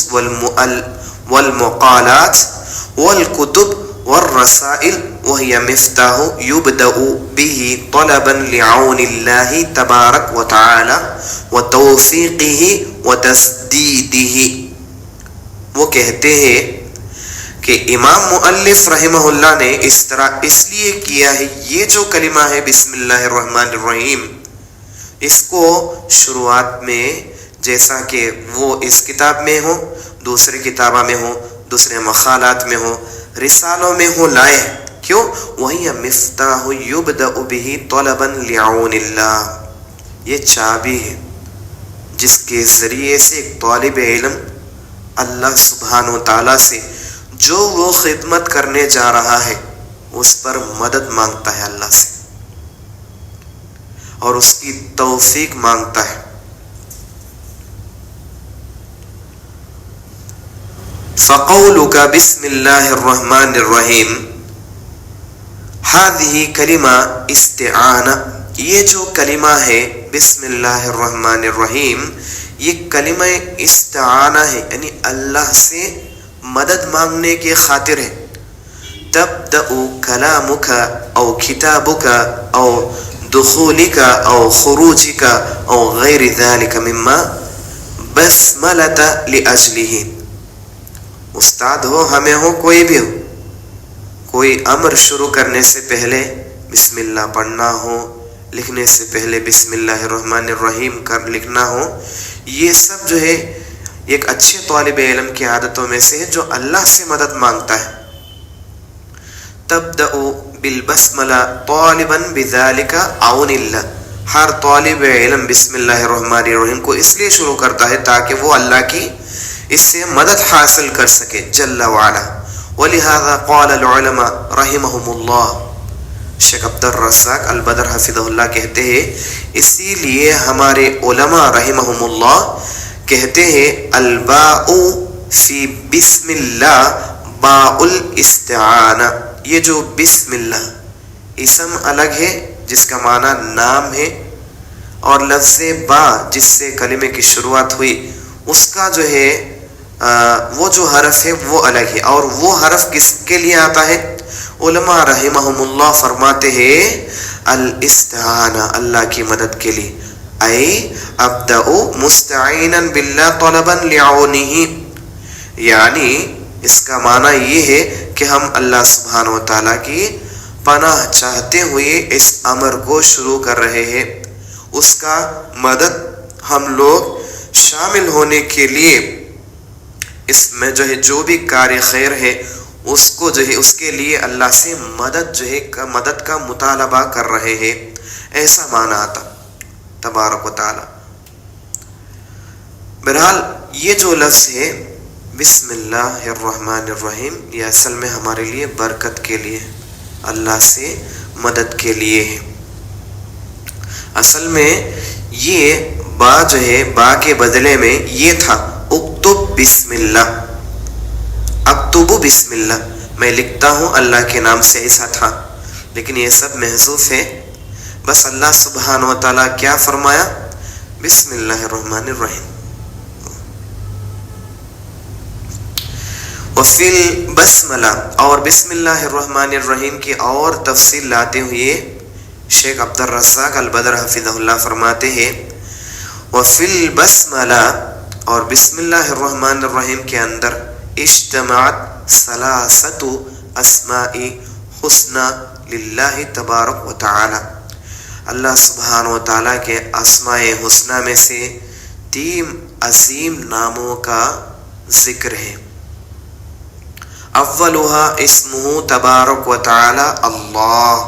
[SPEAKER 2] وَالْمُقَالَاتِ وَالْكُتُبِ وَالرَّسَائِلِ وَهِيَ مِفْتَاحٌ يُبْدَأُ بِهِ طَلَبًا لِعَوْنِ اللَّهِ تَبَارَكَ وَتَعَالَى وَتَوْفِيقِهِ وَتَسْدِيدِهِ۔ وہ کہتے ہیں کہ امام مؤلف رحمہ اللہ نے اس طرح اس لیے کیا ہے، یہ جو کلمہ ہے بسم اللہ الرحمن الرحیم، اس کو شروعات میں جیسا کہ وہ اس کتاب میں ہو، دوسری کتابوں میں ہو، دوسرے مقالات میں ہو، رسالوں میں ہو لائے۔ کیوں؟ وہی مفتاح یبدأ بہ طلبا لعون اللہ، یہ چابی ہے جس کے ذریعے سے ایک طالب علم اللہ سبحانہ و تعالیٰ سے جو وہ خدمت کرنے جا رہا ہے اس پر مدد مانگتا ہے اللہ سے، اور اس کی توفیق مانگتا ہے۔ فقولک بسم اللہ الرحمن الرحیم هذه کلمہ استعانہ، یہ جو کلمہ ہے بسم اللہ الرحمن الرحیم، یہ کلمہ استعانہ ہے، یعنی اللہ سے مدد مانگنے کے خاطر ہے۔ تبدأ کلامک او کتابک او دخولک او خروجک او غیر ذلک مما بسملۃ لاجلہ، استاد ہو، ہمیں ہو، کوئی بھی ہو، کوئی امر شروع کرنے سے پہلے بسم اللہ پڑھنا ہو، لکھنے سے پہلے بسم اللہ الرحمن الرحیم کر لکھنا ہو، یہ سب جو ہے ایک اچھے طالب علم کی عادتوں میں سے جو اللہ سے مدد مانگتا ہے. تبدأ بالبسملہ طالبا بذلك عون اللہ. ہر طالب علم بسم اللہ الرحمن الرحیم کو اس لیے شروع کرتا ہے تاکہ وہ اللہ کی اس سے مدد حاصل کر سکے جل وعلا. ولہذا قال العلماء رحمهم اللہ. شیخ عبد الرزاق البدر حفظہ اللہ کہتے ہیں اسی لیے ہمارے علماء رحمهم اللہ کہتے ہیں الباء فی بسم اللہ باء الاستعانہ. یہ جو بسم اللہ اسم الگ ہے جس کا معنی نام ہے، اور لفظ با جس سے کلمے کی شروعات ہوئی اس کا جو ہے وہ جو حرف ہے وہ الگ ہے. اور وہ حرف کس کے لیے آتا ہے؟ علماء رحمہم اللہ فرماتے ہیں الاستعانہ، اللہ کی مدد کے لیے. اے ابدأ مستعینا باللہ طلبا لعونہ، یعنی اس کا معنی یہ ہے کہ ہم اللہ سبحانہ و تعالیٰ کی پناہ چاہتے ہوئے اس امر کو شروع کر رہے ہیں. اس کا مدد ہم لوگ شامل ہونے کے لیے اس میں جو ہے جو بھی کار خیر ہے اس کو جو ہے اس کے لیے اللہ سے مدد جو ہے مدد کا مطالبہ کر رہے ہیں، ایسا معنی آتا تبارک و تعالی. بہرحال یہ جو لفظ ہے بسم اللہ الرحمن الرحیم یہ اصل میں ہمارے لیے برکت کے لیے، اللہ سے مدد کے لیے ہے. اصل میں یہ با جو ہے با کے بدلے میں یہ تھا اکتب بسم اللہ، اکتب بسم اللہ، میں لکھتا ہوں اللہ کے نام سے، ایسا تھا. لیکن یہ سب محذوف ہے. بس اللہ سبحانہ و تعالیٰ کیا فرمایا؟ بسم اللہ الرحمن الرحیم. وفی البسملہ، اور بسم اللہ الرحمن الرحیم کی اور تفصیل لاتے ہوئے شیخ عبد الرزاق البدر حفظہ اللہ فرماتے ہیں وفی البسملہ، اور بسم اللہ الرحمن الرحیم کے اندر اجتماعت ثلاثت اسماء حسنى للہ تبارک و تعالی، اللہ سبحانہ و تعالیٰ کے اسماء حسنہ میں سے 3 عظیم ناموں کا ذکر ہے. اولها اسمہ تبارک و تعالی اللہ.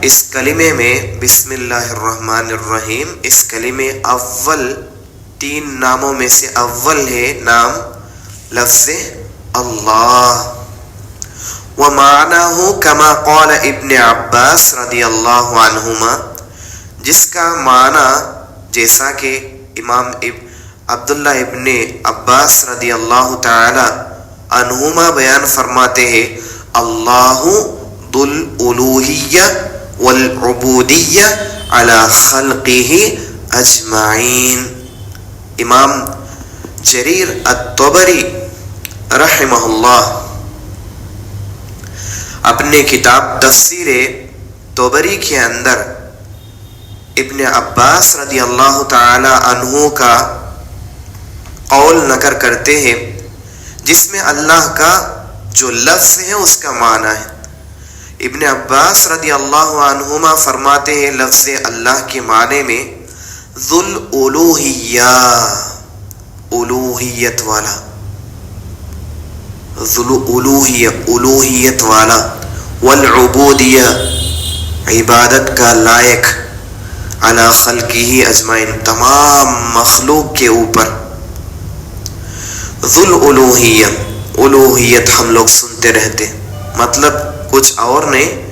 [SPEAKER 2] اس کلمے میں بسم اللہ الرحمن الرحیم، اس کلمے اول 3 ناموں میں سے اول ہے نام لفظ اللہ. ومعناه كما قال ابن عباس رضی اللہ عنہما، جس کا معنی جیسا کہ امام عبداللہ ابن عباس رضی اللہ تعالی عنہما بیان فرماتے ہیں اللہ ذو الالوہیہ والعبودیہ علی خلقہ اجمعین. امام جریر الطبری رحمہ اللہ اپنے کتاب تفسیر طبری کے اندر ابن عباس رضی اللہ تعالی عنہ کا قول نقل کرتے ہیں جس میں اللہ کا جو لفظ ہے اس کا معنی ہے. ابن عباس رضی اللہ عنہما فرماتے ہیں لفظ اللہ کے معنی میں ذو الالوہیہ، الوہیت والا، ذو الالوہیہ الوہیت والا، والعبودیہ عبادت کا لائق، علی خلقہ اجمعین تمام مخلوق کے اوپر. ذو الالوہیہ، الوہیت ہم لوگ سنتے رہتے، مطلب کچھ اور نہیں،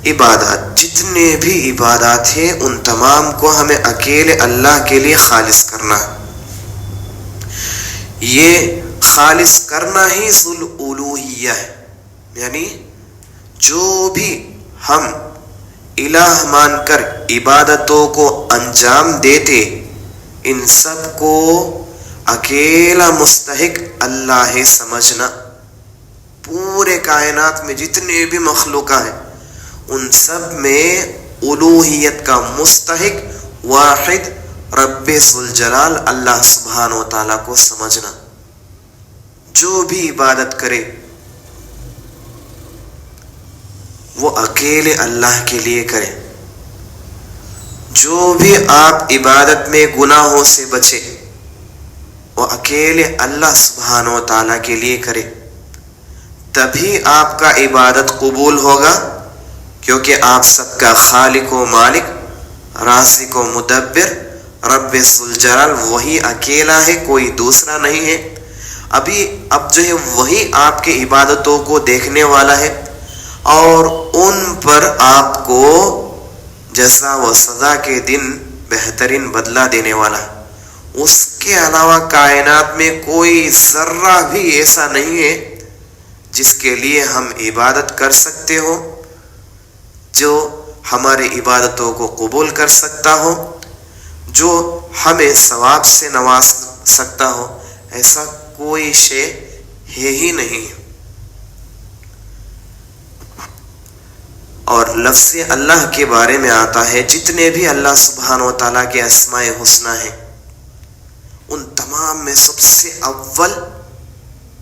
[SPEAKER 2] عبادات جتنے بھی عبادات ہیں ان تمام کو ہمیں اکیلے اللہ کے لیے خالص کرنا. یہ خالص کرنا ہی ذو الالوہیہ ہے. یعنی جو بھی ہم الہ مان کر عبادتوں کو انجام دیتے ان سب کو اکیلا مستحق اللہ ہے سمجھنا. پورے کائنات میں جتنے بھی مخلوقات ہیں ان سب میں الوہیت کا مستحق واحد رب ذوالجلال اللہ سبحانہ و تعالیٰ کو سمجھنا. جو بھی عبادت کرے وہ اکیلے اللہ کے لیے کرے. جو بھی آپ عبادت میں گناہوں سے بچے وہ اکیلے اللہ سبحانہ و تعالیٰ کے لیے کرے، تبھی آپ کا عبادت قبول ہوگا، کیونکہ آپ سب کا خالق و مالک، رازق و مدبر، رب ذوالجلال وہی اکیلا ہے، کوئی دوسرا نہیں ہے۔ اب جو ہے وہی آپ کے عبادتوں کو دیکھنے والا ہے اور ان پر آپ کو جزا و سزا کے دن بہترین بدلہ دینے والا ہے۔ اس کے علاوہ کائنات میں کوئی ذرہ بھی ایسا نہیں ہے جس کے لیے ہم عبادت کر سکتے ہو، جو ہماری عبادتوں کو قبول کر سکتا ہو، جو ہمیں ثواب سے نواز سکتا ہو، ایسا کوئی شے ہے ہی نہیں۔ اور لفظ اللہ کے بارے میں آتا ہے جتنے بھی اللہ سبحانہ و تعالیٰ کے اسماء حسنی ہیں، ان تمام میں سب سے اول،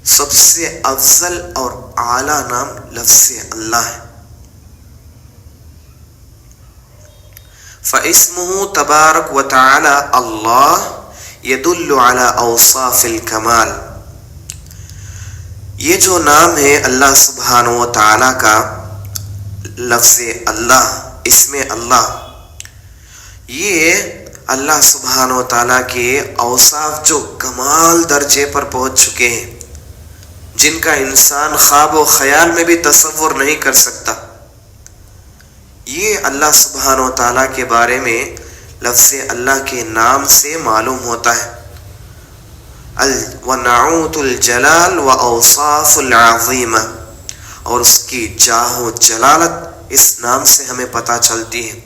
[SPEAKER 2] سب سے افضل اور اعلیٰ نام لفظ اللہ ہے۔ فَاسْمُهُ تبارک و تعالی اللہ يدل على اوصاف الکمال۔ یہ جو نام ہے اللہ سبحانہ و تعالی کا، لفظ اللہ، اسم اللہ، یہ اللہ سبحانہ و تعالیٰ کے اوصاف جو کمال درجے پر پہنچ چکے ہیں، جن کا انسان خواب و خیال میں بھی تصور نہیں کر سکتا، یہ اللہ سبحانہ و تعالیٰ کے بارے میں لفظ اللہ کے نام سے معلوم ہوتا ہے۔ وَنَعُوتُ الْجَلَالِ وَأَوْصَافُ الْعَظِيمَةِ، اور اس کی جاہ و جلالت اس نام سے ہمیں پتہ چلتی ہے،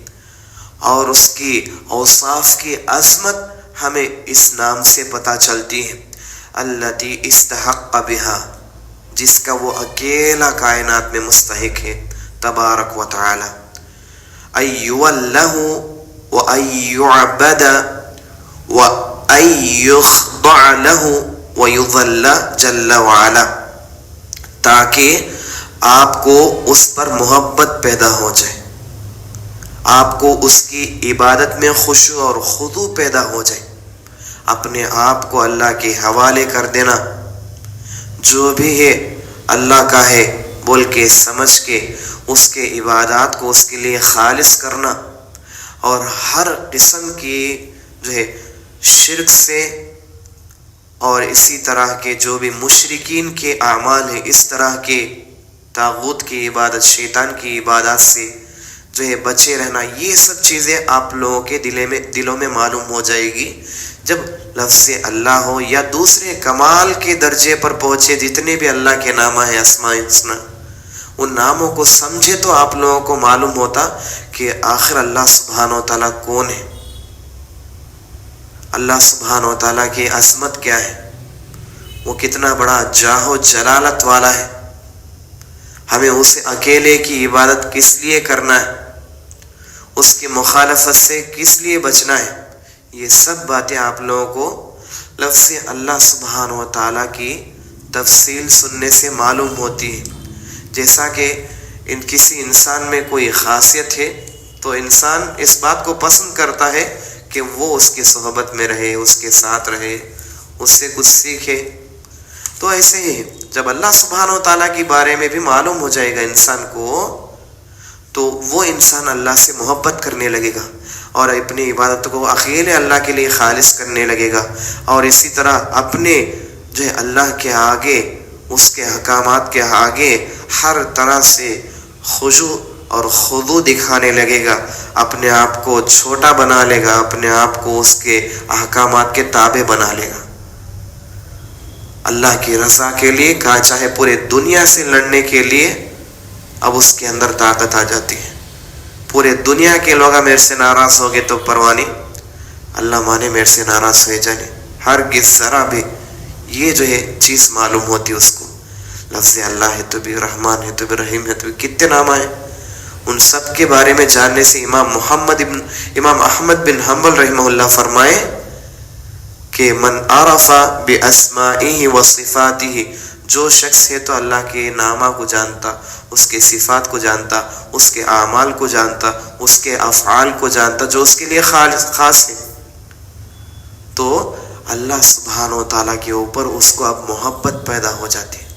[SPEAKER 2] اور اس کی اوصاف کی عظمت ہمیں اس نام سے پتہ چلتی ہے۔ الَّتِي اسْتَحَقَّ بِهَا، جس کا وہ اکیلا کائنات میں مستحق ہے، تبارک و تعالی۔ أَن يُوَلَّهُ وَأَن يُعْبَدَ وَأَن يُخْضَعَ لَهُ وَيُذَلَّ جَلَّ وَعَلَا، تاکہ آپ کو اس پر محبت پیدا ہو جائے، آپ کو اس کی عبادت میں خشوع اور خضوع پیدا ہو جائے، اپنے آپ کو اللہ کے حوالے کر دینا، جو بھی ہے اللہ کا ہے بول کے سمجھ کے اس کے عبادات کو اس کے لیے خالص کرنا، اور ہر قسم کی جو ہے شرک سے اور اسی طرح کے جو بھی مشرکین کے اعمال ہیں، اس طرح کے طاغوت کی عبادت، شیطان کی عبادات سے جو ہے بچے رہنا، یہ سب چیزیں آپ لوگوں کے دلوں میں معلوم ہو جائے گی جب لفظ اللہ ہو یا دوسرے کمال کے درجے پر پہنچے جتنے بھی اللہ کے نام ہیں، اسماء حسنی، ان ناموں کو سمجھے تو آپ لوگوں کو معلوم ہوتا کہ آخر اللہ سبحانہ و تعالیٰ کون ہے، اللہ سبحانہ و تعالیٰ کی عظمت کیا ہے، وہ کتنا بڑا جاہ و جلالت والا ہے، ہمیں اسے اکیلے کی عبادت کس لیے کرنا ہے، اس کی مخالفت سے کس لیے بچنا ہے، یہ سب باتیں آپ لوگوں کو لفظ اللہ سبحانہ و تعالیٰ کی تفصیل سننے سے معلوم ہوتی ہے۔ جیسا کہ کسی انسان میں کوئی خاصیت ہے تو انسان اس بات کو پسند کرتا ہے کہ وہ اس کی صحبت میں رہے، اس کے ساتھ رہے، اس سے کچھ سیکھے، تو ایسے ہی جب اللہ سبحانہ و تعالیٰ کے بارے میں بھی معلوم ہو جائے گا انسان کو، تو وہ انسان اللہ سے محبت کرنے لگے گا اور اپنی عبادت کو اکیلے اللہ کے لیے خالص کرنے لگے گا، اور اسی طرح اپنے جو ہے اللہ کے آگے، اس کے احکامات کے آگے ہر طرح سے خشوع اور خضوع دکھانے لگے گا، اپنے آپ کو چھوٹا بنا لے گا، اپنے آپ کو اس کے احکامات کے تابع بنا لے گا، اللہ کی رضا کے لیے کہا، چاہے پورے دنیا سے لڑنے کے لیے اب اس کے اندر طاقت آ جاتی ہے۔ پورے دنیا کے لوگ میرے سے ناراض ہو گئے تو پرواہ نہیں، اللہ مانے میرے سے ناراض ہوئے جانے، ہرگز ذرا بھی یہ جو ہے چیز معلوم ہوتی اس کو۔ لفظ اللہ ہے تو بھی رحمان ہے تو بھی رحیم ہے تو بھی کتنے نام ہیں، ان سب کے بارے میں جاننے سے امام احمد بن حنبل رحمہ اللہ فرمائے کہ من عرف باسمائہ وصفاتہ، جو شخص ہے تو اللہ کے نامہ کو جانتا، اس کے صفات کو جانتا، اس کے اعمال کو جانتا، اس کے افعال کو جانتا جو اس کے لیے خاص ہے، تو اللہ سبحانہ و تعالیٰ کے اوپر اس کو اب محبت پیدا ہو جاتی ہے۔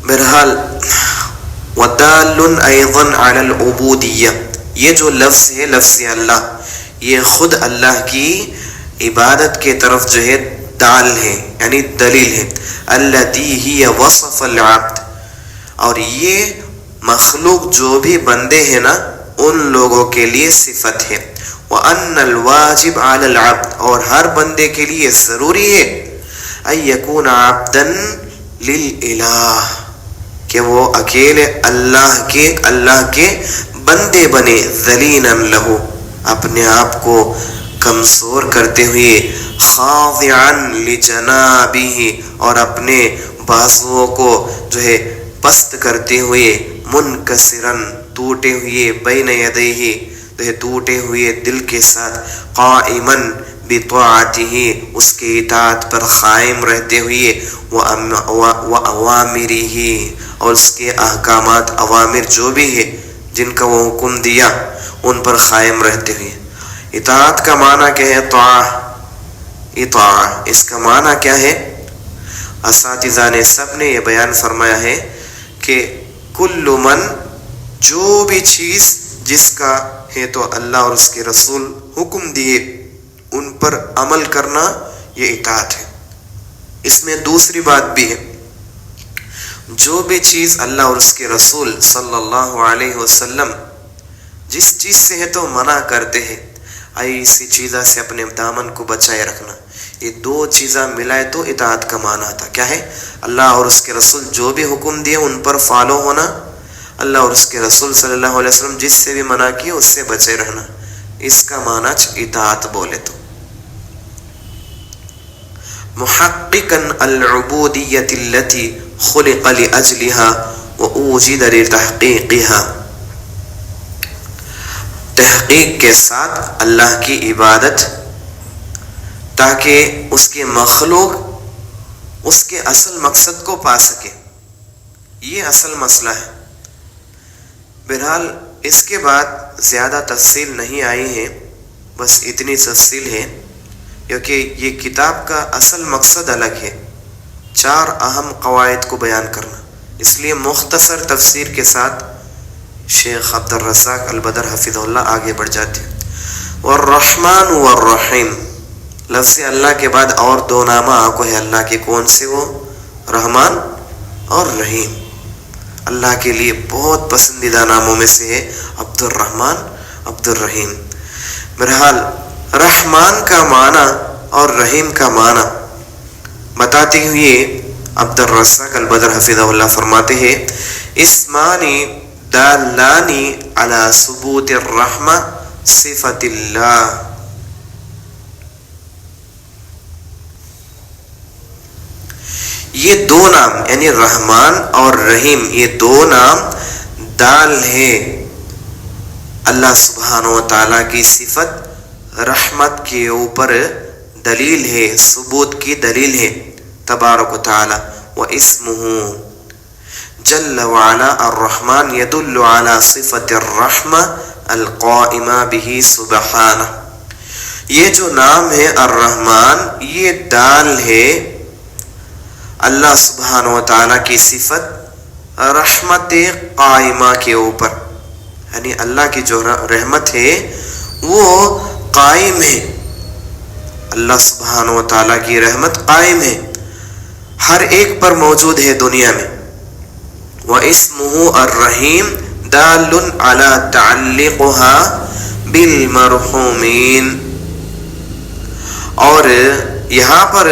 [SPEAKER 2] بہرحال وَدَالٌ أَيْضًا عَلَى الْعُبُودِيَّةِ، یہ جو لفظ ہے لفظ اللہ، یہ خود اللہ کی عبادت کے طرف جو ہے دال ہے، یعنی دلیل ہے۔ الَّتِي هِيَ وَصَفَ الْعَبْدِ، اور یہ مخلوق جو بھی بندے ہیں نا ان لوگوں کے لیے صفت ہے۔ وَأَنَّ الْوَاجِبَ عَلَى الْعَبْدِ، اور ہر بندے کے لیے ضروری ہے أَن يَكُونَ عَبْدًا لِلْإِلَهِ، کہ وہ اکیلے اللہ کے بندے بنے، ذلیلا لہ، اپنے آپ کو کمزور کرتے ہوئے، خاضعا لجنابہ، اور اپنے بازوؤں کو جو ہے پست کرتے ہوئے، منکسرا، ٹوٹے ہوئے، بین یدیہ، جو ہے ٹوٹے ہوئے دل کے ساتھ، قائما بطاعتہ، اس کے اطاعت پر قائم رہتے ہوئے، وأوامرہ، اور اس کے احکامات، اوامر جو بھی ہے جن کا وہ حکم دیا ان پر قائم رہتے ہوئے۔ اطاعت کا معنی کیا ہے؟ اطاعہ، اس کا معنی کیا ہے؟ اساتذہ نے سب نے یہ بیان فرمایا ہے کہ کل من، جو بھی چیز جس کا ہے تو اللہ اور اس کے رسول حکم دیے ان پر عمل کرنا، یہ اطاعت ہے۔ اس میں دوسری بات بھی ہے، جو بھی چیز اللہ اور اس کے رسول صلی اللہ علیہ وسلم جس چیز سے ہے تو منع کرتے ہیں، ایسی چیزوں سے اپنے دامن کو بچائے رکھنا، یہ دو چیزیں ملائے تو اطاعت کا معنی آتا۔ کیا ہے؟ اللہ اور اس کے رسول جو بھی حکم دیے ان پر فالو ہونا، اللہ اور اس کے رسول صلی اللہ علیہ وسلم جس سے بھی منع کیے اس سے بچے رہنا، اس کا معنی اطاعت بولے تو۔ محققا العبودیۃ التي خلق لأجلها وأوجد لتحقیقها، تحقیق کے ساتھ اللہ کی عبادت، تاکہ اس کے مخلوق اس کے اصل مقصد کو پا سکے، یہ اصل مسئلہ ہے۔ بہرحال اس کے بعد زیادہ تفصیل نہیں آئی ہے، بس اتنی تفصیل ہے کیونکہ یہ کتاب کا اصل مقصد الگ ہے، 4 اہم قواعد کو بیان کرنا، اس لیے مختصر تفسیر کے ساتھ شیخ عبد الرزاق البدر حفظہ اللہ آگے بڑھ جاتے ہیں۔ والرحمن والرحیم، لفظ اللہ کے بعد اور 2 نامہ آپ کو ہے اللہ کے، کون سے؟ وہ رحمان اور رحیم، اللہ کے لیے بہت پسندیدہ ناموں میں سے ہے عبد الرحمن، عبد الرحیم۔ بہرحال رحمان کا معنی اور رحیم کا معنی بتاتے ہوئے عبد الرزاق البدر حفظہ اللہ فرماتے ہیں، اسمانی دالانی علی ثبوت الرحمہ صفت اللہ، یہ 2 نام یعنی رحمان اور رحیم، یہ 2 نام دال ہے اللہ سبحانہ و تعالیٰ کی صفت رحمت کے اوپر، دلیل ہے، ثبوت کی دلیل ہے تبارک و تعالی۔ واسمہ جل وعلا الرحمن يدل على صفت الرحمہ القائمہ به سبحانہ، یہ جو نام ہے الرحمن، یہ دال ہے اللہ سبحانہ و تعالیٰ کی صفت رحمت قائمہ کے اوپر، یعنی اللہ کی جو رحمت ہے وہ قائم ہے، اللہ سبحانہ و تعالیٰ کی رحمت قائم ہے، ہر ایک پر موجود ہے دنیا میں۔ وَاسْمُهُ الرحیم دال علی تعلقها بالمرحومین، اور یہاں پر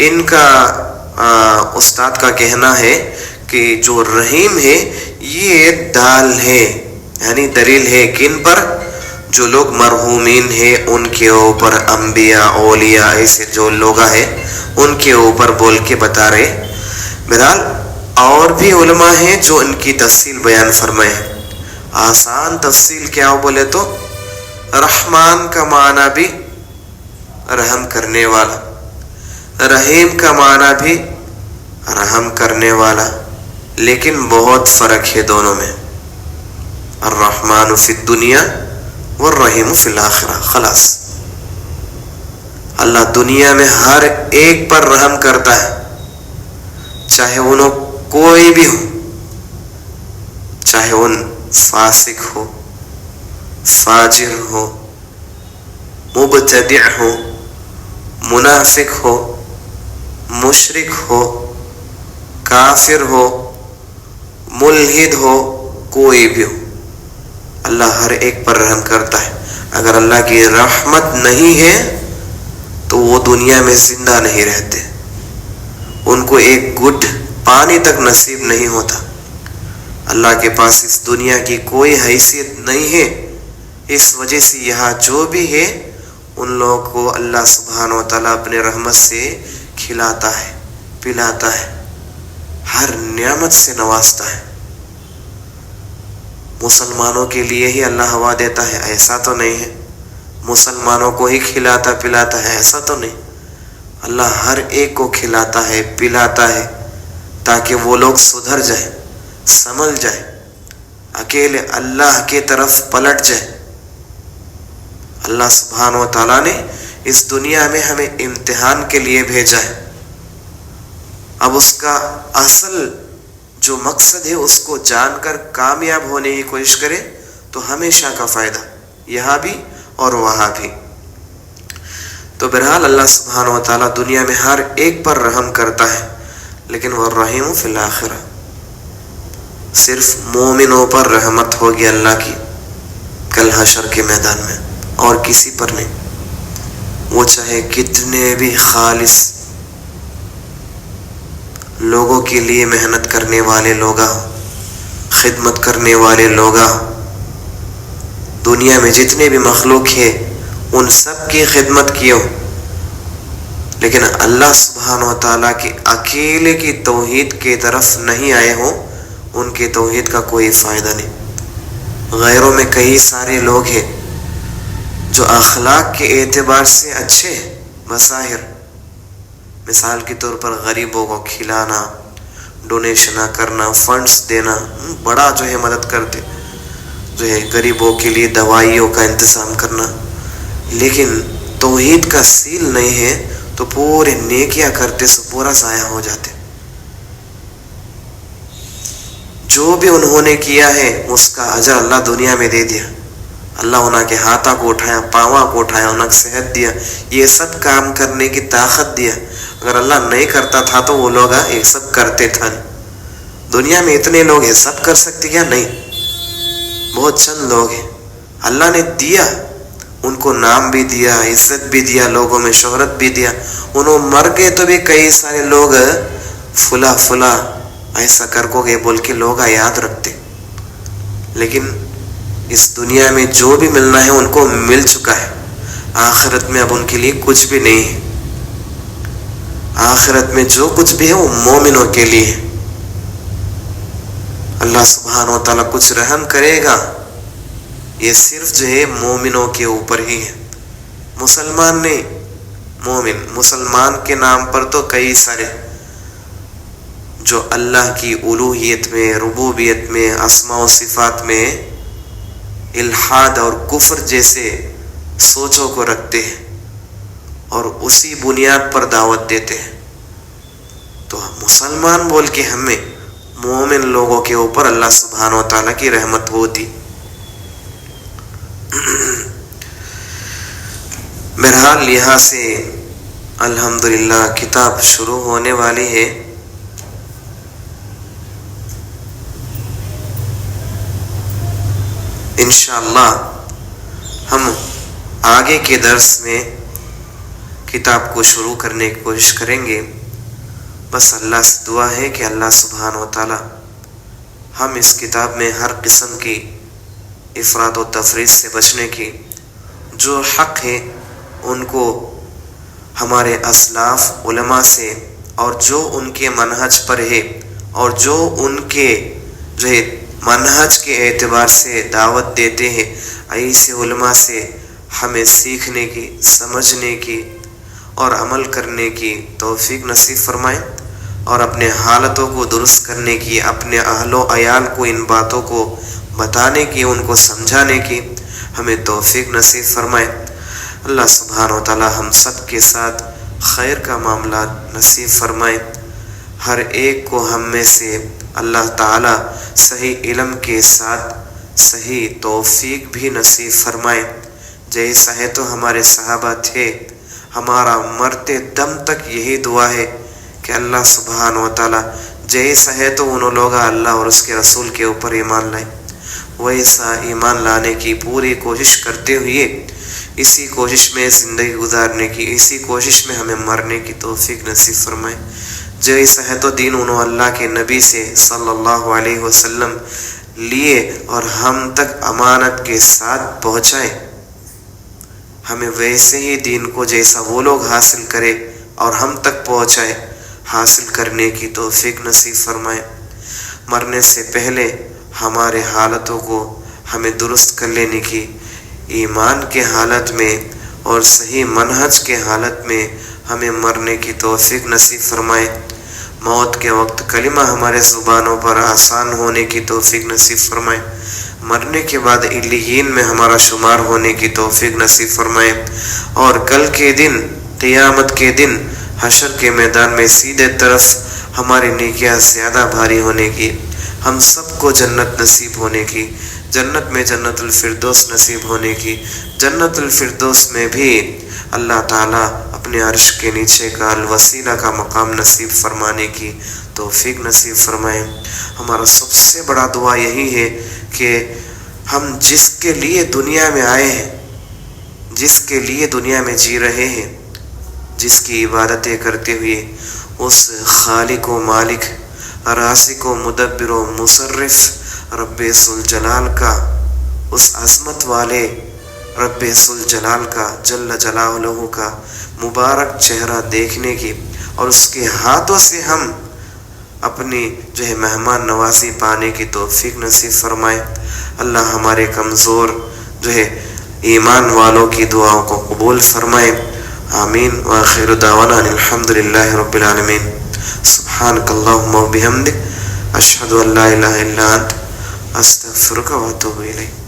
[SPEAKER 2] ان کا استاد کا کہنا ہے کہ جو رحیم ہے یہ دال ہے، یعنی دلیل ہے کن پر؟ جو لوگ مرحومین ہیں ان کے اوپر، انبیاء، اولیاء، ایسے جو لوگ ہیں ان کے اوپر بول کے بتا رہے۔ بہرحال اور بھی علماء ہیں جو ان کی تفصیل بیان فرمائے، آسان تفصیل کیا بولے تو رحمان کا معنی بھی رحم کرنے والا، رحیم کا معنی بھی رحم کرنے والا، لیکن بہت فرق ہے دونوں میں۔ الرحمن فی الدنیا والرحیم فی الآخرہ. خلاص اللہ دنیا میں ہر ایک پر رحم کرتا ہے، چاہے انہوں کوئی بھی ہو، چاہے ان فاسق ہو، فاجر ہو، مبتدع ہو، منافق ہو، مشرک ہو، کافر ہو، ملحد ہو، کوئی بھی ہو، اللہ ہر ایک پر رحم کرتا ہے. اگر اللہ کی رحمت نہیں ہے تو وہ دنیا میں زندہ نہیں رہتے، ان کو ایک گھٹ پانی تک نصیب نہیں ہوتا. اللہ کے پاس اس دنیا کی کوئی حیثیت نہیں ہے، اس وجہ سے یہاں جو بھی ہے ان لوگوں کو اللہ سبحانہ و تعالیٰ اپنے رحمت سے کھلاتا ہے، پلاتا ہے، ہر نعمت سے نوازتا ہے. مسلمانوں کے لیے ہی اللہ ہوا دیتا ہے ایسا تو نہیں ہے، مسلمانوں کو ہی کھلاتا پلاتا ہے ایسا تو نہیں. اللہ ہر ایک کو کھلاتا ہے، پلاتا ہے تاکہ وہ لوگ سدھر جائیں، سنبھل جائیں، اکیلے اللہ کی طرف پلٹ جائیں. اللہ سبحانہ و تعالیٰ نے اس دنیا میں ہمیں امتحان کے لیے بھیجا ہے. اب اس کا اصل جو مقصد ہے اس کو جان کر کامیاب ہونے کی کوشش کرے تو ہمیشہ کا فائدہ، یہاں بھی اور وہاں بھی. تو بہرحال اللہ سبحانہ و تعالیٰ دنیا میں ہر ایک پر رحم کرتا ہے، لیکن والرحیم فی الآخرہ، صرف مومنوں پر رحمت ہوگی اللہ کی کل حشر کے میدان میں، اور کسی پر نہیں. وہ چاہے کتنے بھی خالص لوگوں کے لیے محنت کرنے والے لوگ، خدمت کرنے والے لوگ، دنیا میں جتنے بھی مخلوق ہیں ان سب کی خدمت کیو، لیکن اللہ سبحانہ و تعالیٰ کی اکیلے کی توحید کی طرف نہیں آئے ہوں، ان کی توحید کا کوئی فائدہ نہیں. غیروں میں کئی سارے لوگ ہیں جو اخلاق کے اعتبار سے اچھے مظاہر، مثال کے طور پر غریبوں کو کھلانا، ڈونیشن کرنا، فنڈز دینا، بڑا جو ہے مدد کرتے، جو ہے غریبوں کے لیے دوائیوں کا انتظام کرنا. لیکن توحید کا سیل نہیں ہے تو پورے نیکیاں کرتے سو پورا ضائع ہو جاتے. جو بھی انہوں نے کیا ہے اس کا اجر اللہ دنیا میں دے دیا. اللہ انہوں کے ہاتھوں کو اٹھایا، پاواں کو اٹھایا، انہیں صحت دیا، یہ سب کام کرنے کی طاقت دیا. اگر اللہ نہیں کرتا تھا تو وہ لوگ یہ سب کرتے تھا. دنیا میں اتنے لوگ ہیں، سب کر سکتے کیا؟ نہیں، بہت چند لوگ ہیں. اللہ نے دیا، ان کو نام بھی دیا، عزت بھی دیا، لوگوں میں شہرت بھی دیا. انہوں مر گئے تو بھی کئی سارے لوگ فلا فلا ایسا کر کو گئے بول کے لوگ یاد رکھتے. لیکن اس دنیا میں جو بھی ملنا ہے ان کو مل چکا ہے. آخرت میں اب ان کے لیے کچھ بھی نہیں ہے. آخرت میں جو کچھ بھی ہے وہ مومنوں کے لیے ہے. اللہ سبحانہ و تعالیٰ کچھ رحم کرے گا، یہ صرف جو ہے مومنوں کے اوپر ہی ہے، مسلمان نہیں. مومن، مسلمان کے نام پر تو کئی سارے جو اللہ کی الوہیت میں، ربوبیت میں، اسماء و صفات میں الحاد اور کفر جیسے سوچوں کو رکھتے ہیں اور اسی بنیاد پر دعوت دیتے ہیں. تو مسلمان بول کے ہمیں مومن لوگوں کے اوپر اللہ سبحانہ و تعالیٰ کی رحمت ہوتی. بہرحال یہاں سے الحمدللہ کتاب شروع ہونے والی ہے. انشاءاللہ ہم آگے کے درس میں کتاب کو شروع کرنے کی کوشش کریں گے. بس اللہ سے دعا ہے کہ اللہ سبحانہ و تعالی ہم اس کتاب میں ہر قسم کی افراد و تفرید سے بچنے کی، جو حق ہے ان کو ہمارے اسلاف علماء سے، اور جو ان کے منہج پر ہے اور جو ان کے جو ہے منہج کے اعتبار سے دعوت دیتے ہیں، ایسے علماء سے ہمیں سیکھنے کی، سمجھنے کی اور عمل کرنے کی توفیق نصیب فرمائیں، اور اپنے حالتوں کو درست کرنے کی، اپنے اہل و عیال کو ان باتوں کو بتانے کی، ان کو سمجھانے کی، ہمیں توفیق نصیب فرمائے۔ اللہ سبحانہ و تعالی ہم سب کے ساتھ خیر کا معاملات نصیب فرمائے۔ ہر ایک کو ہم میں سے اللہ تعالی صحیح علم کے ساتھ صحیح توفیق بھی نصیب فرمائے۔ جیسا ہے تو ہمارے صحابہ تھے، ہمارا مرتے دم تک یہی دعا ہے کہ اللہ سبحانہ و تعالی جیسا ہے تو انہوں لوگ اللہ اور اس کے رسول کے اوپر ایمان لائے، ویسا ایمان لانے کی پوری کوشش کرتے ہوئے اسی کوشش میں زندگی گزارنے کی، اسی کوشش میں ہمیں مرنے کی توفیق نصیب فرمائے۔ جیسا ہے تو دین انہوں اللہ کے نبی سے صلی اللہ علیہ وسلم لیے اور ہم تک امانت کے ساتھ پہنچائے، ہمیں ویسے ہی دین کو جیسا وہ لوگ حاصل کرے اور ہم تک پہنچائے حاصل کرنے کی توفیق نصیب فرمائے۔ مرنے سے پہلے ہمارے حالتوں کو ہمیں درست کر لینے کی، ایمان کے حالت میں اور صحیح منہج کے حالت میں ہمیں مرنے کی توفیق نصیب فرمائے۔ موت کے وقت کلمہ ہمارے زبانوں پر آسان ہونے کی توفیق نصیب فرمائے۔ مرنے کے بعد علیین میں ہمارا شمار ہونے کی توفیق نصیب فرمائے، اور کل کے دن قیامت کے دن حشر کے میدان میں سیدھے طرف ہماری نیکیاں زیادہ بھاری ہونے کی، ہم سب کو جنت نصیب ہونے کی، جنت میں جنت الفردوس نصیب ہونے کی، جنت الفردوس میں بھی اللہ تعالیٰ اپنے عرش کے نیچے کا الوسیلہ کا مقام نصیب فرمانے کی توفیق نصیب فرمائے۔ ہمارا سب سے بڑا دعا یہی ہے کہ ہم جس کے لیے دنیا میں آئے ہیں، جس کے لیے دنیا میں جی رہے ہیں، جس کی عبادتیں کرتے ہوئے اس خالق و مالک، رازق و مدبر و مصرف رب ذوالجلال کا، اس عظمت والے رب ذوالجلال کا جل جلالہ کا مبارک چہرہ دیکھنے کی اور اس کے ہاتھوں سے ہم اپنی مہمان نوازی پانے کی توفیق نصیب فرمائے۔ اللہ ہمارے کمزور ایمان والوں کی دعاؤں کو قبول فرمائے۔ آمین۔ وآخر دعوانا الحمدللہ رب العالمین۔ سبحانک اللہم و بحمدک، اشہد ان لا الہ الا انت، استغفرک و اتوب الیک۔